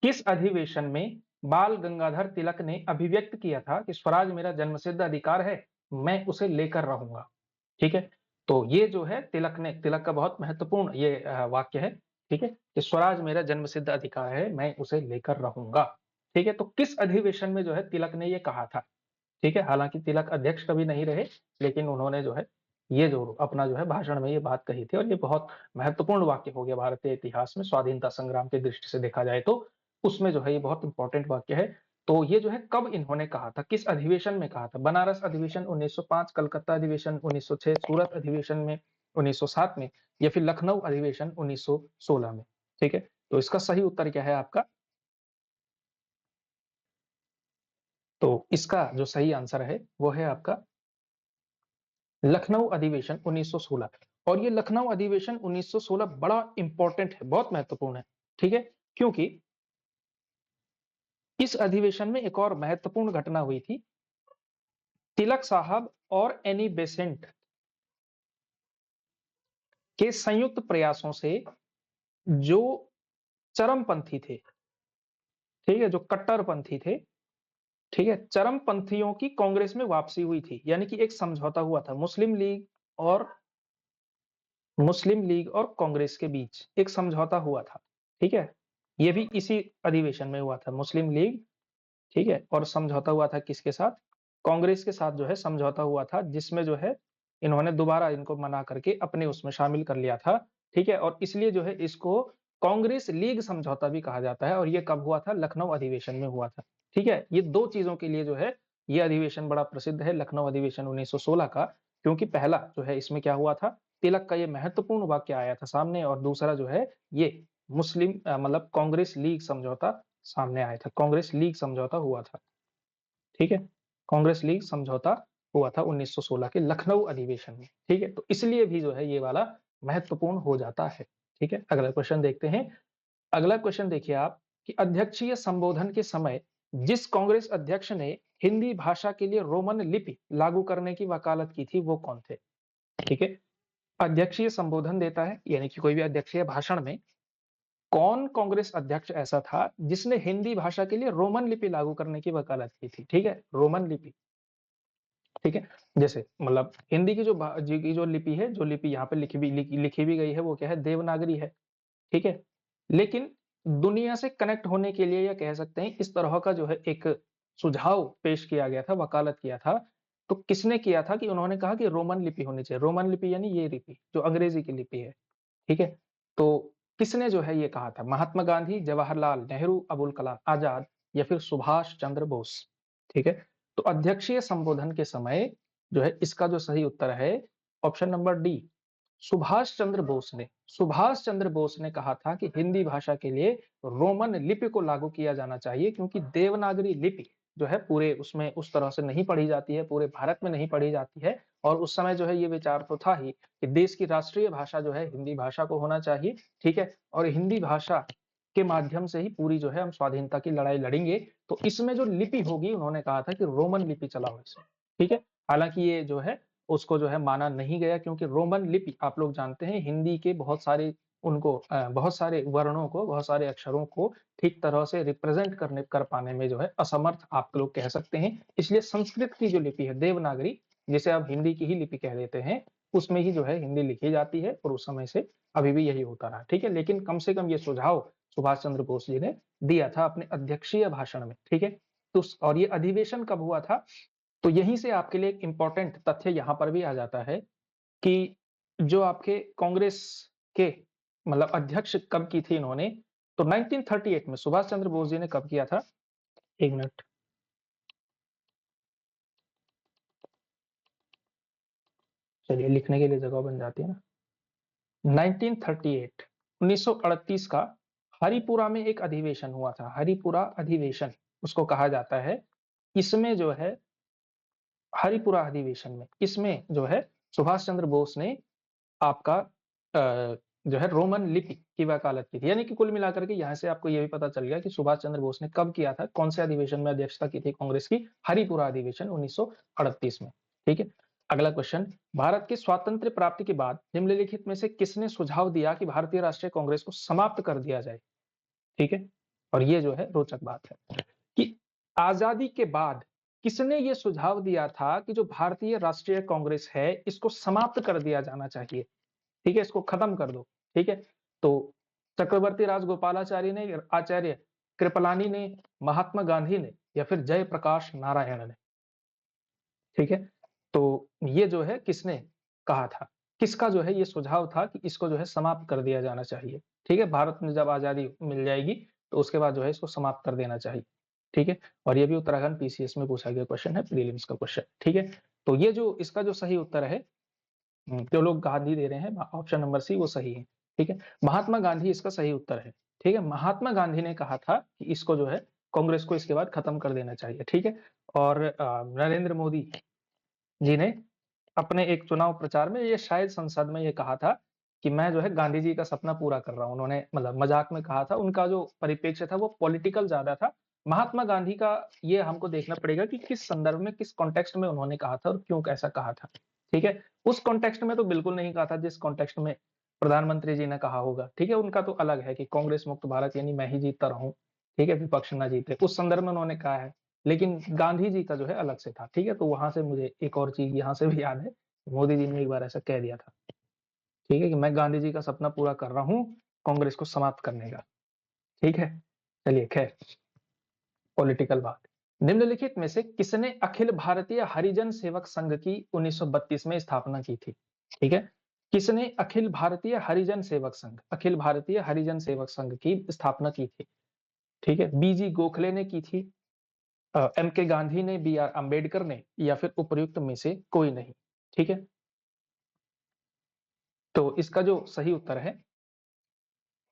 किस अधिवेशन में बाल गंगाधर तिलक ने अभिव्यक्त किया था कि स्वराज मेरा जन्मसिद्ध अधिकार है, मैं उसे लेकर रहूंगा, ठीक है? तो ये जो है तिलक का बहुत महत्वपूर्ण ये वाक्य है, ठीक है? कि स्वराज मेरा जन्मसिद्ध अधिकार है, मैं उसे लेकर रहूंगा, ठीक है? तो किस अधिवेशन में जो है तिलक ने ये कहा था, ठीक है? हालांकि तिलक अध्यक्ष कभी नहीं रहे, लेकिन उन्होंने जो है ये जो अपना जो है भाषण में ये बात कही थी और ये बहुत महत्वपूर्ण वाक्य हो गया भारतीय इतिहास में स्वाधीनता संग्राम की दृष्टि से देखा जाए तो उसमें जो है ये बहुत इंपॉर्टेंट वाक्य है। तो ये जो है कब इन्होंने कहा था, किस अधिवेशन में कहा था? बनारस अधिवेशन 1905, कलकत्ता अधिवेशन 1906, सूरत अधिवेशन में 1907 में या फिर लखनऊ अधिवेशन 1916 में, ठीक है? तो इसका सही उत्तर क्या है आपका? तो इसका जो सही आंसर है वो है आपका लखनऊ अधिवेशन 1916। और ये लखनऊ अधिवेशन 1916 बड़ा इंपॉर्टेंट है, बहुत महत्वपूर्ण है, ठीक है? क्योंकि इस अधिवेशन में एक और महत्वपूर्ण घटना हुई थी। तिलक साहब और एनी बेसेंट के संयुक्त प्रयासों से जो चरमपंथी थे, ठीक है? जो कट्टरपंथी थे, ठीक है? चरमपंथियों की कांग्रेस में वापसी हुई थी, यानी कि एक समझौता हुआ था मुस्लिम लीग और कांग्रेस के बीच एक समझौता हुआ था, ठीक है? ये भी इसी अधिवेशन में हुआ था, मुस्लिम लीग, ठीक है? और समझौता हुआ था किसके साथ? कांग्रेस के साथ जो है समझौता हुआ था, जिसमें जो है इन्होंने दोबारा इनको मना करके अपने उसमें शामिल कर लिया था, ठीक है? और इसलिए जो है इसको कांग्रेस लीग समझौता भी कहा जाता है और ये कब हुआ था? लखनऊ अधिवेशन में हुआ था, ठीक है? ये 2 चीज़ों के लिए जो है ये अधिवेशन बड़ा प्रसिद्ध है, लखनऊ अधिवेशन 1916 का, क्योंकि पहला जो है इसमें क्या हुआ था? तिलक का ये महत्वपूर्ण वाक्य आया था सामने, और दूसरा जो है ये मतलब कांग्रेस लीग समझौता सामने आया था, कांग्रेस लीग समझौता हुआ था, ठीक है? कांग्रेस लीग समझौता हुआ था 1916 के लखनऊ अधिवेशन में, ठीक है? तो इसलिए भी जो है ये वाला महत्वपूर्ण हो जाता है, ठीक है? अगला क्वेश्चन देखते हैं। अगला क्वेश्चन देखिए आप कि अध्यक्षीय संबोधन के समय जिस कांग्रेस अध्यक्ष ने हिंदी भाषा के लिए रोमन लिपि लागू करने की वकालत की थी, वो कौन थे? ठीक है? अध्यक्षीय संबोधन देता है, यानी कि कोई भी अध्यक्षीय भाषण में कौन कांग्रेस अध्यक्ष ऐसा था जिसने हिंदी भाषा के लिए रोमन लिपि लागू करने की वकालत की थी, ठीक है? रोमन लिपि, ठीक है? जैसे मतलब हिंदी की जो लिपि है, जो लिपि यहाँ पे लिखी भी गई है, वो क्या है? देवनागरी है, ठीक है? लेकिन दुनिया से कनेक्ट होने के लिए, या कह सकते हैं इस तरह का जो है एक सुझाव पेश किया गया था, वकालत किया था, तो किसने किया था? कि उन्होंने कहा कि रोमन लिपि होनी चाहिए। रोमन लिपि यानी ये लिपि जो अंग्रेजी की लिपि है, ठीक है? तो किसने जो है ये कहा था? महात्मा गांधी, जवाहरलाल नेहरू, अबुल कलाम आजाद या फिर सुभाष चंद्र बोस, ठीक है? तो अध्यक्षीय संबोधन के समय जो है इसका जो सही उत्तर है option number D, Subhash Chandra Bose ने कहा था कि हिंदी भाषा के लिए रोमन लिपि को लागू किया जाना चाहिए, क्योंकि देवनागरी लिपि जो है पूरे उसमें उस तरह से नहीं पढ़ी जाती है, पूरे भारत में नहीं पढ़ी जाती है, और उस समय जो है ये विचार तो था ही कि देश की राष्ट्रीय भाषा जो है हिंदी भाषा को होना चाहिए, ठीक है? और हिंदी भाषा के माध्यम से ही पूरी जो है हम स्वाधीनता की लड़ाई लड़ेंगे, तो इसमें जो लिपि होगी उन्होंने कहा था कि रोमन लिपि चलाओ इसमें, ठीक है? हालांकि ये जो है उसको जो है माना नहीं गया, क्योंकि रोमन लिपि आप लोग जानते हैं हिंदी के बहुत सारे वर्णों को, बहुत सारे अक्षरों को ठीक तरह से रिप्रेजेंट कर पाने में जो है असमर्थ आप लोग कह सकते हैं। इसलिए संस्कृत की जो लिपि है देवनागरी, जिसे आप हिंदी की ही लिपि कह देते हैं, उसमें ही जो है हिंदी लिखी जाती है, और उस समय से अभी भी यही होता रहा, ठीक है? लेकिन कम से कम ये सुझाव सुभाष चंद्र बोस जी ने दिया था अपने अध्यक्षीय भाषण में, ठीक है? तो और ये अधिवेशन कब हुआ था? तो यहीं से आपके लिए एक इम्पोर्टेंट तथ्य यहाँ पर भी आ जाता है कि जो आपके कांग्रेस के मतलब अध्यक्ष कब की थी इन्होंने? तो 1938 में सुभाष चंद्र बोस जी ने कब किया था? 1 मिनट। चलिए लिखने के लिए जगह बन जाती है ना। 1938 1938 का हरिपुरा में एक अधिवेशन हुआ था, हरिपुरा अधिवेशन उसको कहा जाता है। इसमें जो है हरिपुरा अधिवेशन में इसमें जो है सुभाष चंद्र बोस ने आपका जो है रोमन लिपि की वकालत की थी। यानी कि कुल मिलाकर के यहाँ से आपको ये भी पता चल गया कि सुभाष चंद्र बोस ने कब किया था, कौन से अधिवेशन में अध्यक्षता की थी कांग्रेस की? हरिपुरा अधिवेशन 1938 में, ठीक है? अगला क्वेश्चन, भारत की स्वातंत्र्य प्राप्ति के बाद निम्नलिखित में से किसने सुझाव दिया कि भारतीय राष्ट्रीय कांग्रेस को समाप्त कर दिया जाए? ठीक है? और ये जो है रोचक बात है कि आजादी के बाद किसने ये सुझाव दिया था कि जो भारतीय राष्ट्रीय कांग्रेस है इसको समाप्त कर दिया जाना चाहिए, ठीक है? इसको खत्म कर दो, ठीक है? तो चक्रवर्ती राजगोपालाचारी ने, आचार्य कृपलानी ने, महात्मा गांधी ने, या फिर जयप्रकाश नारायण ने, ठीक है? तो ये जो है किसने कहा था? किसका जो है ये सुझाव था कि इसको जो है समाप्त कर दिया जाना चाहिए, ठीक है? भारत में जब आज़ादी मिल जाएगी तो उसके बाद जो है इसको समाप्त कर देना चाहिए, ठीक है? और ये भी उत्तराखंड पीसीएस में पूछा गया क्वेश्चन है, प्रीलिम्स का क्वेश्चन, ठीक है? तो ये जो इसका जो सही उत्तर है, जो लोग गांधी दे रहे हैं ऑप्शन नंबर सी वो सही है, ठीक है? महात्मा गांधी इसका सही उत्तर है, ठीक है? महात्मा गांधी ने कहा था कि इसको जो है कांग्रेस को इसके बाद खत्म कर देना चाहिए, ठीक है? और नरेंद्र मोदी जी ने अपने एक चुनाव प्रचार में, ये शायद संसद में ये कहा था कि मैं जो है गांधी जी का सपना पूरा कर रहा हूँ। उन्होंने मतलब मज़ाक में कहा था, उनका जो परिप्रेक्ष्य था वो पॉलिटिकल ज़्यादा था। महात्मा गांधी का ये हमको देखना पड़ेगा कि किस संदर्भ में, किस कॉन्टेक्स्ट में उन्होंने कहा था और क्यों कैसा कहा था, ठीक है? उस कॉन्टेक्स्ट में तो बिल्कुल नहीं कहा था जिस कॉन्टेक्स्ट में प्रधानमंत्री जी ने कहा होगा, ठीक है? उनका तो अलग है कि कांग्रेस मुक्त भारत यानी मैं ही जीतता रहूँ, ठीक है? विपक्ष ना जीते, उस संदर्भ में उन्होंने कहा है। लेकिन गांधी जी का जो है अलग से था, ठीक है? तो वहाँ से मुझे एक और चीज़ यहाँ से भी याद है, मोदी जी ने एक बार ऐसा कह दिया था, ठीक है? कि मैं गांधी जी का सपना पूरा कर रहा हूँ, कांग्रेस को समाप्त करने का, ठीक है? चलिए खैर, पॉलिटिकल बात। निम्नलिखित में से किसने अखिल भारतीय हरिजन सेवक संघ की 1932 में स्थापना की थी? ठीक है? किसने अखिल भारतीय हरिजन सेवक संघ, अखिल भारतीय हरिजन सेवक संघ की स्थापना की थी? ठीक है? बीजी गोखले ने की थी, एम के गांधी ने, बी आर अम्बेडकर ने, या फिर उपर्युक्त में से कोई नहीं, ठीक है? तो इसका जो सही उत्तर है,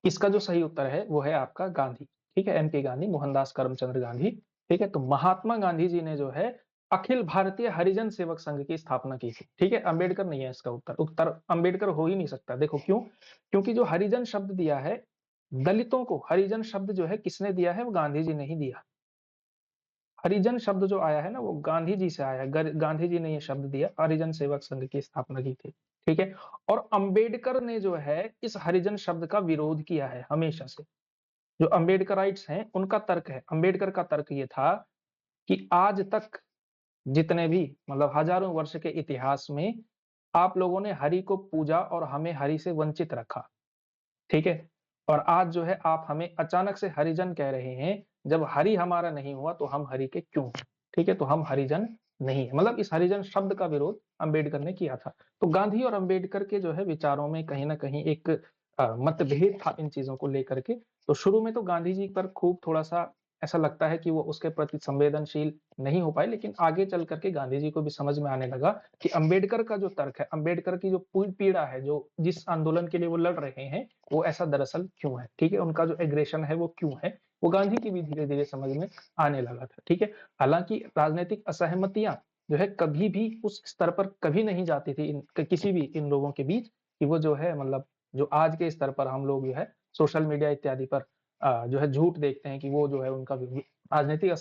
इसका जो सही उत्तर है वो है आपका गांधी, ठीक है? एम के गांधी, मोहनदास करमचंद गांधी, ठीक है? तो महात्मा गांधी जी ने जो है अखिल भारतीय हरिजन सेवक संघ की स्थापना की थी, ठीक है? अम्बेडकर नहीं है इसका उत्तर, उत्तर अम्बेडकर हो ही नहीं सकता। देखो क्यों? क्योंकि जो हरिजन शब्द दिया है, दलितों को हरिजन शब्द जो है किसने दिया है? वो गांधी जी ने ही दिया। हरिजन शब्द जो आया है ना, वो गांधी जी से आया है। गांधी जी ने ये शब्द दिया, हरिजन सेवक संघ की स्थापना की थी, ठीक है? और अंबेडकर ने जो है इस हरिजन शब्द का विरोध किया है हमेशा से। जो अंबेडकराइट्स हैं उनका तर्क है, अंबेडकर का तर्क ये था कि आज तक जितने भी मतलब हजारों वर्ष के इतिहास में आप लोगों ने हरि को पूजा और हमें हरि से वंचित रखा, ठीक है? और आज जो है आप हमें अचानक से हरिजन कह रहे हैं, जब हरि हमारा नहीं हुआ तो हम हरि के क्यों? ठीक है? तो हम हरिजन नहीं है, मतलब इस हरिजन शब्द का विरोध अंबेडकर ने किया था। तो गांधी और अंबेडकर के जो है विचारों में कहीं न कहीं एक मतभेद था इन चीज़ों को लेकर के। तो शुरू में तो गांधी जी पर खूब थोड़ा-सा ऐसा लगता है कि वो उसके प्रति संवेदनशील नहीं हो पाए, लेकिन आगे चल कर के गांधी जी को भी समझ में आने लगा कि अंबेडकर का जो तर्क है, अंबेडकर की जो पीड़ा है, जो जिस आंदोलन के लिए वो लड़ रहे हैं, वो ऐसा दरअसल क्यों है, ठीक है? उनका जो एग्रेशन है वो क्यों है, वो गांधी की भी धीरे-धीरे समझ में आने लगा था, ठीक है? हालाँकि राजनीतिक असहमतियाँ जो है कभी भी उस स्तर पर कभी नहीं जाती थी किसी भी इन लोगों के बीच कि वो जो है मतलब जो आज के स्तर पर हम लोग जो है सोशल मीडिया इत्यादि पर जो है झूठ देखते हैं कि वो जो है उनका राजनीतिक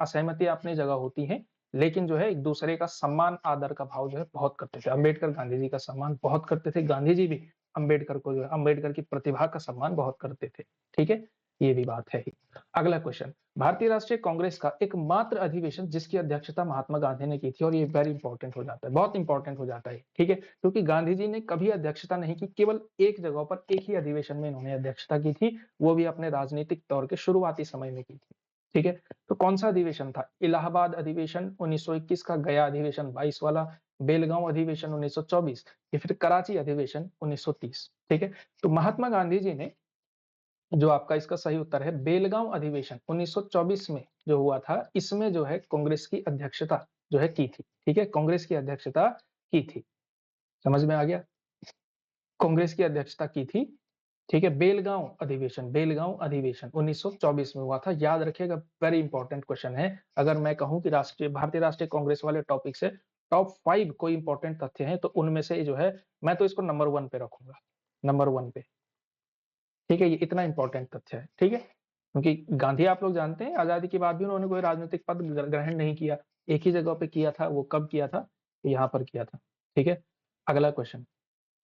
असहमति अपनी जगह होती है, लेकिन जो है एक-दूसरे का सम्मान, आदर का भाव जो है बहुत करते थे। अम्बेडकर गांधी जी का सम्मान बहुत करते थे, गांधी जी भी अम्बेडकर को जो है अम्बेडकर की प्रतिभा का सम्मान बहुत करते थे, ठीक है? ये भी बात है ही। अगला क्वेश्चन, भारतीय राष्ट्रीय कांग्रेस का एकमात्र अधिवेशन जिसकी अध्यक्षता महात्मा गांधी ने की थी, और ये वेरी इंपॉर्टेंट हो जाता है, बहुत इंपॉर्टेंट हो जाता है, ठीक है? क्योंकि गांधी जी ने कभी अध्यक्षता नहीं की, केवल एक जगह पर एक ही अधिवेशन में इन्होंने अध्यक्षता की थी, वो भी अपने राजनीतिक दौर के शुरुआती समय में की थी, ठीक है? तो कौन सा अधिवेशन था? इलाहाबाद अधिवेशन 1921 का, गया अधिवेशन 22 वाला, बेलगांव अधिवेशन 1924 या फिर कराची अधिवेशन 1930, ठीक है? तो महात्मा गांधी जी ने जो आपका इसका सही उत्तर है बेलगांव अधिवेशन 1924 में जो हुआ था, इसमें जो है कांग्रेस की अध्यक्षता जो है की थी, ठीक है? कांग्रेस की अध्यक्षता की थी, समझ में आ गया? कांग्रेस की अध्यक्षता की थी, ठीक है? बेलगांव अधिवेशन 1924 में हुआ था, याद रखिएगा, वेरी इंपॉर्टेंट क्वेश्चन है। अगर मैं कहूं कि भारतीय राष्ट्रीय कांग्रेस वाले टॉपिक से टॉप 5 कोई इंपॉर्टेंट तथ्य हैं, तो उनमें से जो है मैं तो इसको नंबर 1 पे रखूंगा, नंबर 1 पे, ठीक है? ये इतना इंपॉर्टेंट तथ्य है, ठीक है? क्योंकि गांधी आप लोग जानते हैं, आजादी के बाद भी उन्होंने कोई राजनीतिक पद ग्रहण नहीं किया, एक ही जगह पे किया था, वो कब किया था? यहाँ पर किया था, ठीक है? अगला क्वेश्चन,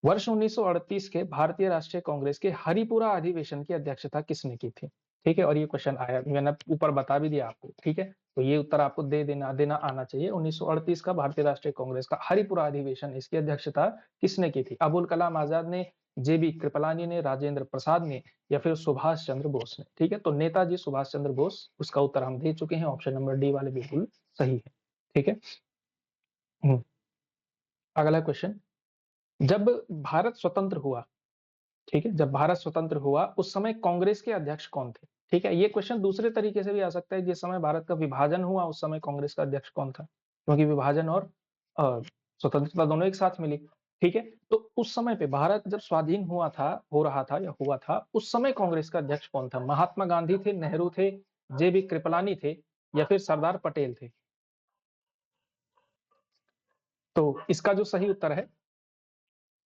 वर्ष 1938 के भारतीय राष्ट्रीय कांग्रेस के हरिपुरा अधिवेशन की अध्यक्षता किसने की थी? ठीक है? और ये क्वेश्चन आया, मैंने ऊपर बता भी दिया आपको, ठीक है? तो ये उत्तर आपको दे देना देना आना चाहिए। 1938 का भारतीय राष्ट्रीय कांग्रेस का हरिपुरा अधिवेशन, इसकी अध्यक्षता किसने की थी? अबुल कलाम आजाद ने, जेबी कृपलानी ने, राजेंद्र प्रसाद ने, या फिर सुभाष चंद्र बोस ने, ठीक है? तो नेताजी सुभाष चंद्र बोस, उसका उत्तर हम दे चुके हैं, ऑप्शन नंबर डी वाले बिल्कुल सही है, ठीक है? अगला क्वेश्चन, जब भारत स्वतंत्र हुआ, ठीक है? जब भारत स्वतंत्र हुआ उस समय कांग्रेस के अध्यक्ष कौन थे? ठीक है? ये क्वेश्चन दूसरे तरीके से भी आ सकता है, जिस समय भारत का विभाजन हुआ उस समय कांग्रेस का अध्यक्ष कौन था? क्योंकि विभाजन और स्वतंत्रता दोनों एक साथ मिली, ठीक है? तो उस समय पे भारत जब स्वाधीन हो रहा था या हुआ था, उस समय कांग्रेस का अध्यक्ष कौन था? महात्मा गांधी थे, नेहरू थे, जेबी कृपलानी थे, या फिर सरदार पटेल थे? तो इसका जो सही उत्तर है,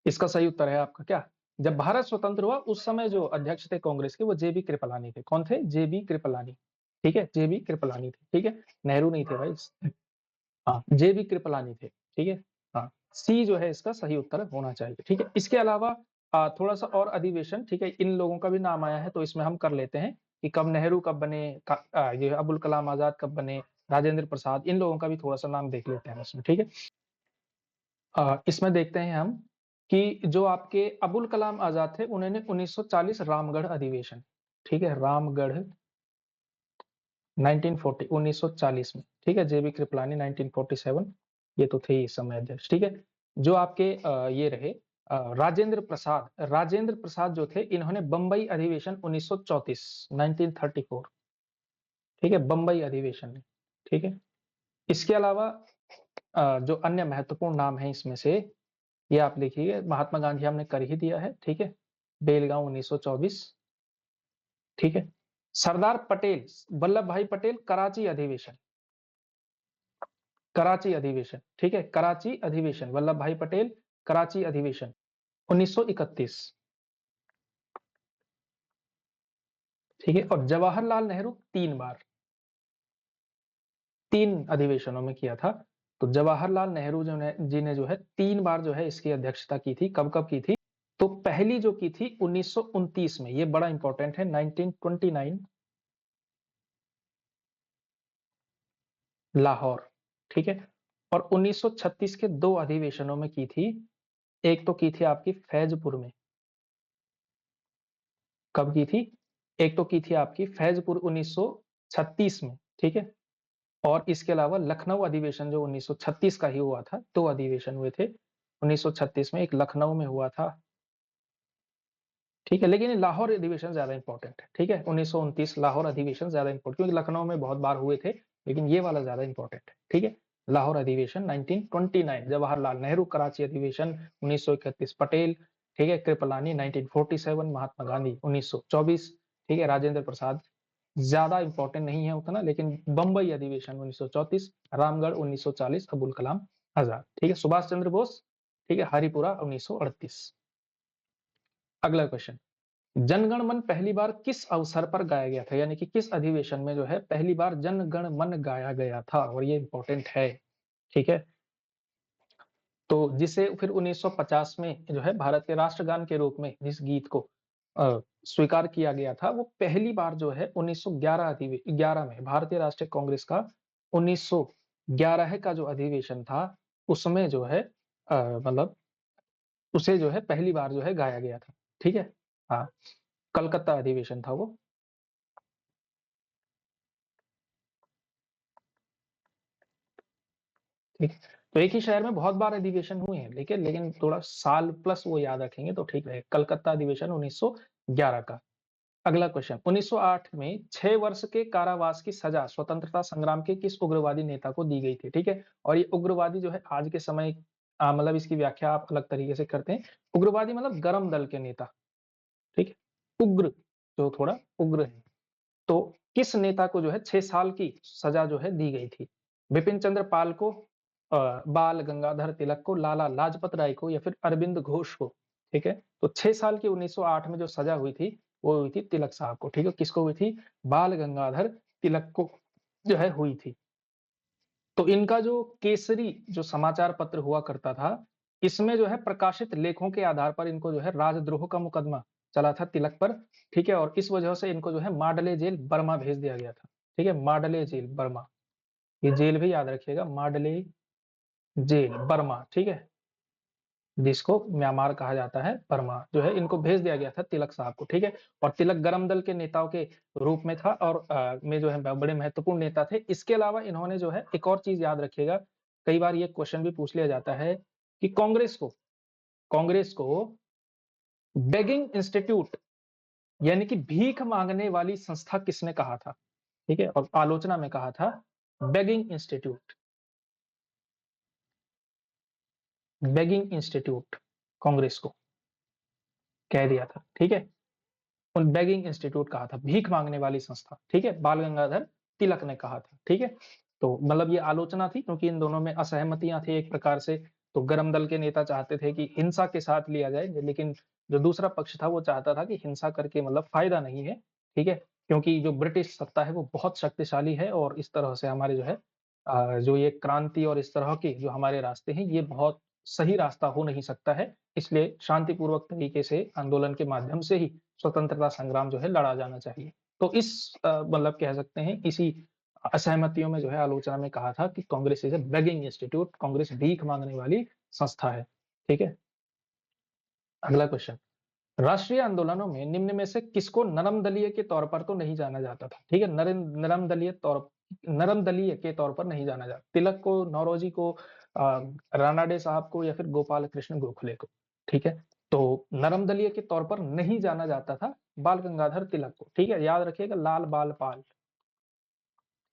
इसका सही उत्तर है आपका क्या? जब भारत स्वतंत्र हुआ उस समय जो अध्यक्ष थे कांग्रेस के वो जेबी कृपलानी थे। कौन थे? जेबी कृपलानी। ठीक है, जेबी कृपलानी थे। ठीक है, नेहरू नहीं थे भाई। हाँ, जेबी कृपलानी थे। ठीक है, हाँ, सी जो है इसका सही उत्तर होना चाहिए। ठीक है, इसके अलावा थोड़ा-सा और अधिवेशन, ठीक है, इन लोगों का भी नाम आया है तो इसमें हम कर लेते हैं कि कब नेहरू कब बने, ये अबुल कलाम आजाद कब बने, राजेंद्र प्रसाद, इन लोगों का भी थोड़ा-सा नाम देख लेते हैं इसमें। ठीक है, इसमें देखते हैं हम कि जो आपके अबुल कलाम आजाद थे उन्होंने 1940 रामगढ़ अधिवेशन, ठीक है, रामगढ़ 1940 1940 में, ठीक है, जेबी कृपलानी 1947, ये तो थे इस समय अध्यक्ष। ठीक है, जो आपके ये रहे राजेंद्र प्रसाद जो थे इन्होंने बम्बई अधिवेशन 1934 1934, ठीक है, बम्बई अधिवेशन में। ठीक है, इसके अलावा जो अन्य महत्वपूर्ण नाम है इसमें से, ये आप लिखिए। महात्मा गांधी हमने कर ही दिया है। ठीक है, बेलगांव 1924। ठीक है, सरदार पटेल वल्लभ भाई पटेल कराची अधिवेशन, कराची अधिवेशन, ठीक है, कराची अधिवेशन, वल्लभ भाई पटेल कराची अधिवेशन 1931। ठीक है, और जवाहरलाल नेहरू 3 बार, 3 अधिवेशनों में किया था। तो जवाहरलाल नेहरू जी ने जो है 3 बार जो है इसकी अध्यक्षता की थी। कब-कब की थी? तो पहली जो की थी 1929 में, ये बड़ा इंपॉर्टेंट है, 1929 लाहौर, ठीक है, और 1936 के 2 अधिवेशनों में की थी। एक तो की थी आपकी फैजपुर में। कब की थी? एक तो की थी आपकी फैजपुर 1936 में, ठीक है, और इसके अलावा लखनऊ अधिवेशन जो 1936 का ही हुआ था, 2 अधिवेशन हुए थे। 1936 में एक लखनऊ में हुआ था, ठीक है, लेकिन लाहौर अधिवेशन ज्यादा इंपॉर्टेंट है। ठीक है, 1929 लाहौर अधिवेशन ज्यादा इंपॉर्टेंट, क्योंकि लखनऊ में बहुत बार हुए थे, लेकिन ये वाला ज्यादा इंपॉर्टेंट है। ठीक है, लाहौर अधिवेशन 1929, जवाहरलाल नेहरू कराची अधिवेशन 1931, पटेल, ठीक है, कृपलानी 1947, महात्मा गांधी 1924, ठीक है, राजेंद्र प्रसाद ज्यादा इंपॉर्टेंट नहीं है उतना, लेकिन बम्बई अधिवेशन 1934, रामगढ़ 1940, अबुल कलाम आजाद, ठीक है, सुभाष चंद्र बोस, ठीक है, हरिपुरा 1938। अगला क्वेश्चन, जनगण मन पहली बार किस अवसर पर गाया गया था? यानी कि किस अधिवेशन में जो है पहली बार जनगण मन गाया गया था, और ये इंपॉर्टेंट है। ठीक है, तो जिसे फिर 1950 में जो है भारत के राष्ट्रगान के रूप में जिस गीत को स्वीकार किया गया था, वो पहली बार जो है 1911 में भारतीय राष्ट्रीय कांग्रेस का 1911 का जो अधिवेशन था, उसमें जो है मतलब उसे जो है पहली बार जो है गाया गया था। ठीक है, हाँ, कलकत्ता अधिवेशन था वो। ठीक है, तो एक ही शहर में बहुत बार अधिवेशन हुए हैं, लेकिन थोड़ा साल प्लस वो याद रखेंगे तो ठीक रहेगा। कलकत्ता अधिवेशन 1911 का। अगला क्वेश्चन, 1908 में 6 वर्ष के कारावास की सजा स्वतंत्रता संग्राम के किस उग्रवादी नेता को दी गई थी? ठीक है, और ये उग्रवादी जो है आज के समय मतलब इसकी व्याख्या आप अलग तरीके से करते हैं। उग्रवादी मतलब गरम दल के नेता, ठीक है, उग्र, जो थोड़ा उग्र है। तो किस नेता को जो है 6 साल की सजा जो है दी गई थी? बिपिन चंद्र पाल को, बाल गंगाधर तिलक को, लाला लाजपत राय को, या फिर अरविंद घोष को? ठीक है, तो 6 साल की 1908 में जो सजा हुई थी वो हुई थी तिलक साहब को। ठीक है, किसको हुई थी? बाल गंगाधर तिलक को जो है हुई थी। तो इनका जो केसरी जो समाचार पत्र हुआ करता था, इसमें जो है प्रकाशित लेखों के आधार पर इनको जो है राजद्रोह का मुकदमा चला था तिलक पर। ठीक है, और इस वजह से इनको जो है माडले जेल बर्मा भेज दिया गया था। ठीक है, माडले जेल बर्मा, ये जेल भी याद रखिएगा, माडले जेल बर्मा, ठीक है, जिसको म्यांमार कहा जाता है, बर्मा जो है इनको भेज दिया गया था तिलक साहब को। ठीक है, और तिलक गरम दल के नेताओं के रूप में था, और में जो है बड़े महत्वपूर्ण नेता थे। इसके अलावा इन्होंने जो है एक और चीज याद रखिएगा, कई बार ये क्वेश्चन भी पूछ लिया जाता है कि कांग्रेस को बेगिंग इंस्टीट्यूट, यानी कि भीख मांगने वाली संस्था किसने कहा था? ठीक है, और आलोचना में कहा था begging institute, begging institute Congress को कह दिया था। ठीक है, उन बेगिंग इंस्टीट्यूट कहा था, भीख मांगने वाली संस्था। ठीक है, बाल गंगाधर तिलक ने कहा था। ठीक है, तो मतलब ये आलोचना थी, क्योंकि इन दोनों में असहमतियां थी एक प्रकार से, तो गरम दल के नेता चाहते थे कि हिंसा के साथ लिया जाए, लेकिन जो दूसरा पक्ष था वो चाहता था कि हिंसा करके मतलब फ़ायदा नहीं है, ठीक है? क्योंकि जो ब्रिटिश सत्ता है वो बहुत शक्तिशाली है और इस तरह से हमारे जो है जो ये क्रांति और इस तरह के जो हमारे रास्ते हैं, ये बहुत सही रास्ता हो नहीं सकता है। इसलिए शांतिपूर्वक तरीके से आंदोलन के माध्यम से ही स्वतंत्रता संग्राम जो है लड़ा जाना चाहिए। तो इस मतलब कह सकते हैं इसी असहमतियों में जो है आलोचना में कहा था कि Congress is a begging institute, Congress भीख माँगने वाली संस्था है। ठीक है? अगला क्वेश्चन, राष्ट्रीय आंदोलनों में निम्न में से किसको नरम दलीय के तौर पर तो नहीं जाना जाता था? ठीक है? नरम दलीय के तौर पर नहीं जाना जाता। तिलक को, नौरोजी को, रानाडे साहब को या फिर गोपाल कृष्ण गोखले को, ठीक है? तो नरम दलीय के तौर पर नहीं जाना जाता था बाल गंगाधर तिलक को, ठीक है? याद रखिएगा लाल बाल पाल,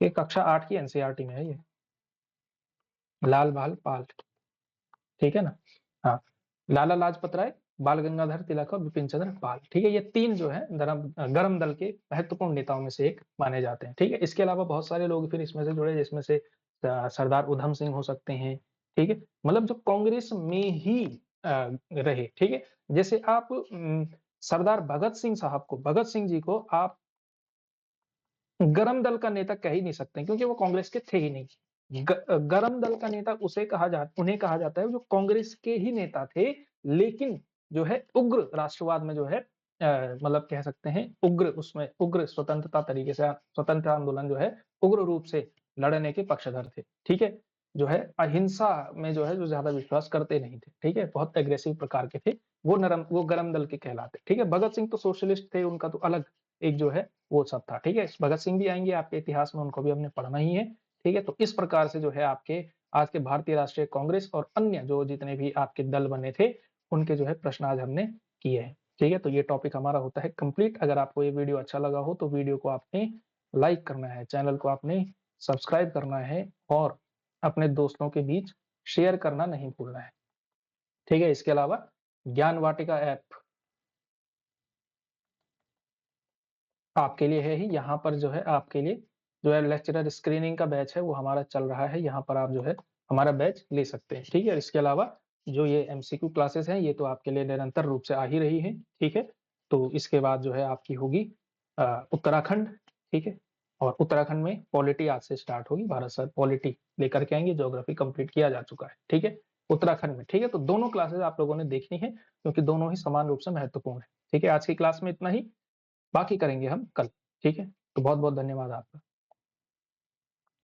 ये कक्षा 8 की एनसीईआरटी में है ये, लाल बाल पाल, ठीक है ना? हाँ, लाला लाजपत राय, बाल गंगाधर तिलक और बिपिन चंद्र पाल, ठीक है? ये 3 जो है गरम दल के महत्वपूर्ण नेताओं में से एक माने जाते हैं, ठीक है? इसके अलावा बहुत सारे लोग फिर इसमें से जुड़े जिसमें से सरदार उधम सिंह हो सकते हैं, ठीक है? मतलब जो कांग्रेस में ही रहे, ठीक है? जैसे आप सरदार भगत सिंह जी को आप गरम दल का नेता कह ही नहीं सकते क्योंकि वो कांग्रेस के थे ही नहीं। गरम दल का नेता उन्हें कहा जाता है जो कांग्रेस के ही नेता थे, लेकिन जो है उग्र राष्ट्रवाद में जो है मतलब कह सकते हैं उग्र स्वतंत्रता तरीके से स्वतंत्रता आंदोलन जो है उग्र रूप से लड़ने के पक्षधर थे, ठीक है? जो है अहिंसा में जो है जो ज़्यादा विश्वास करते नहीं थे, ठीक है? बहुत एग्रेसिव प्रकार के थे, वो गरम दल के कहलाते, ठीक है? भगत सिंह तो सोशलिस्ट थे, उनका तो अलग एक जो है वो सब था, ठीक है? भगत सिंह भी आएँगे आपके इतिहास में, उनको भी हमने पढ़ना ही है, ठीक है? तो इस प्रकार से जो है आपके आज के भारतीय राष्ट्रीय कांग्रेस और अन्य जो जितने भी आपके दल बने थे, उनके जो है प्रश्न आज हमने किए हैं, ठीक है? तो ये टॉपिक हमारा होता है कंप्लीट। अगर आपको ये वीडियो अच्छा लगा हो तो वीडियो को आपने लाइक करना है, चैनल को आपने सब्सक्राइब करना है और अपने दोस्तों के बीच शेयर करना नहीं भूलना है, ठीक है? इसके अलावा ज्ञान वाटिका ऐप आपके लिए है ही, यहाँ पर जो है आपके लिए जो है लेक्चरर स्क्रीनिंग का बैच है वो हमारा चल रहा है, यहाँ पर आप जो है हमारा बैच ले सकते हैं, ठीक है? इसके अलावा जो ये एमसीक्यू क्लासेस हैं ये तो आपके लिए निरंतर रूप से आ ही रही हैं, ठीक है? तो इसके बाद जो है आपकी होगी उत्तराखंड, ठीक है? और उत्तराखंड में पॉलिटी आज से स्टार्ट होगी, भारत सर पॉलिटी लेकर के आएँगे, ज्योग्राफी कंप्लीट किया जा चुका है, ठीक है? उत्तराखंड में, ठीक है? तो दोनों क्लासेस आप लोगों ने देखनी है क्योंकि दोनों ही समान रूप से महत्वपूर्ण है, ठीक है? आज की क्लास में इतना ही, बाकी करेंगे हम कल, ठीक है? तो बहुत-बहुत धन्यवाद आपका।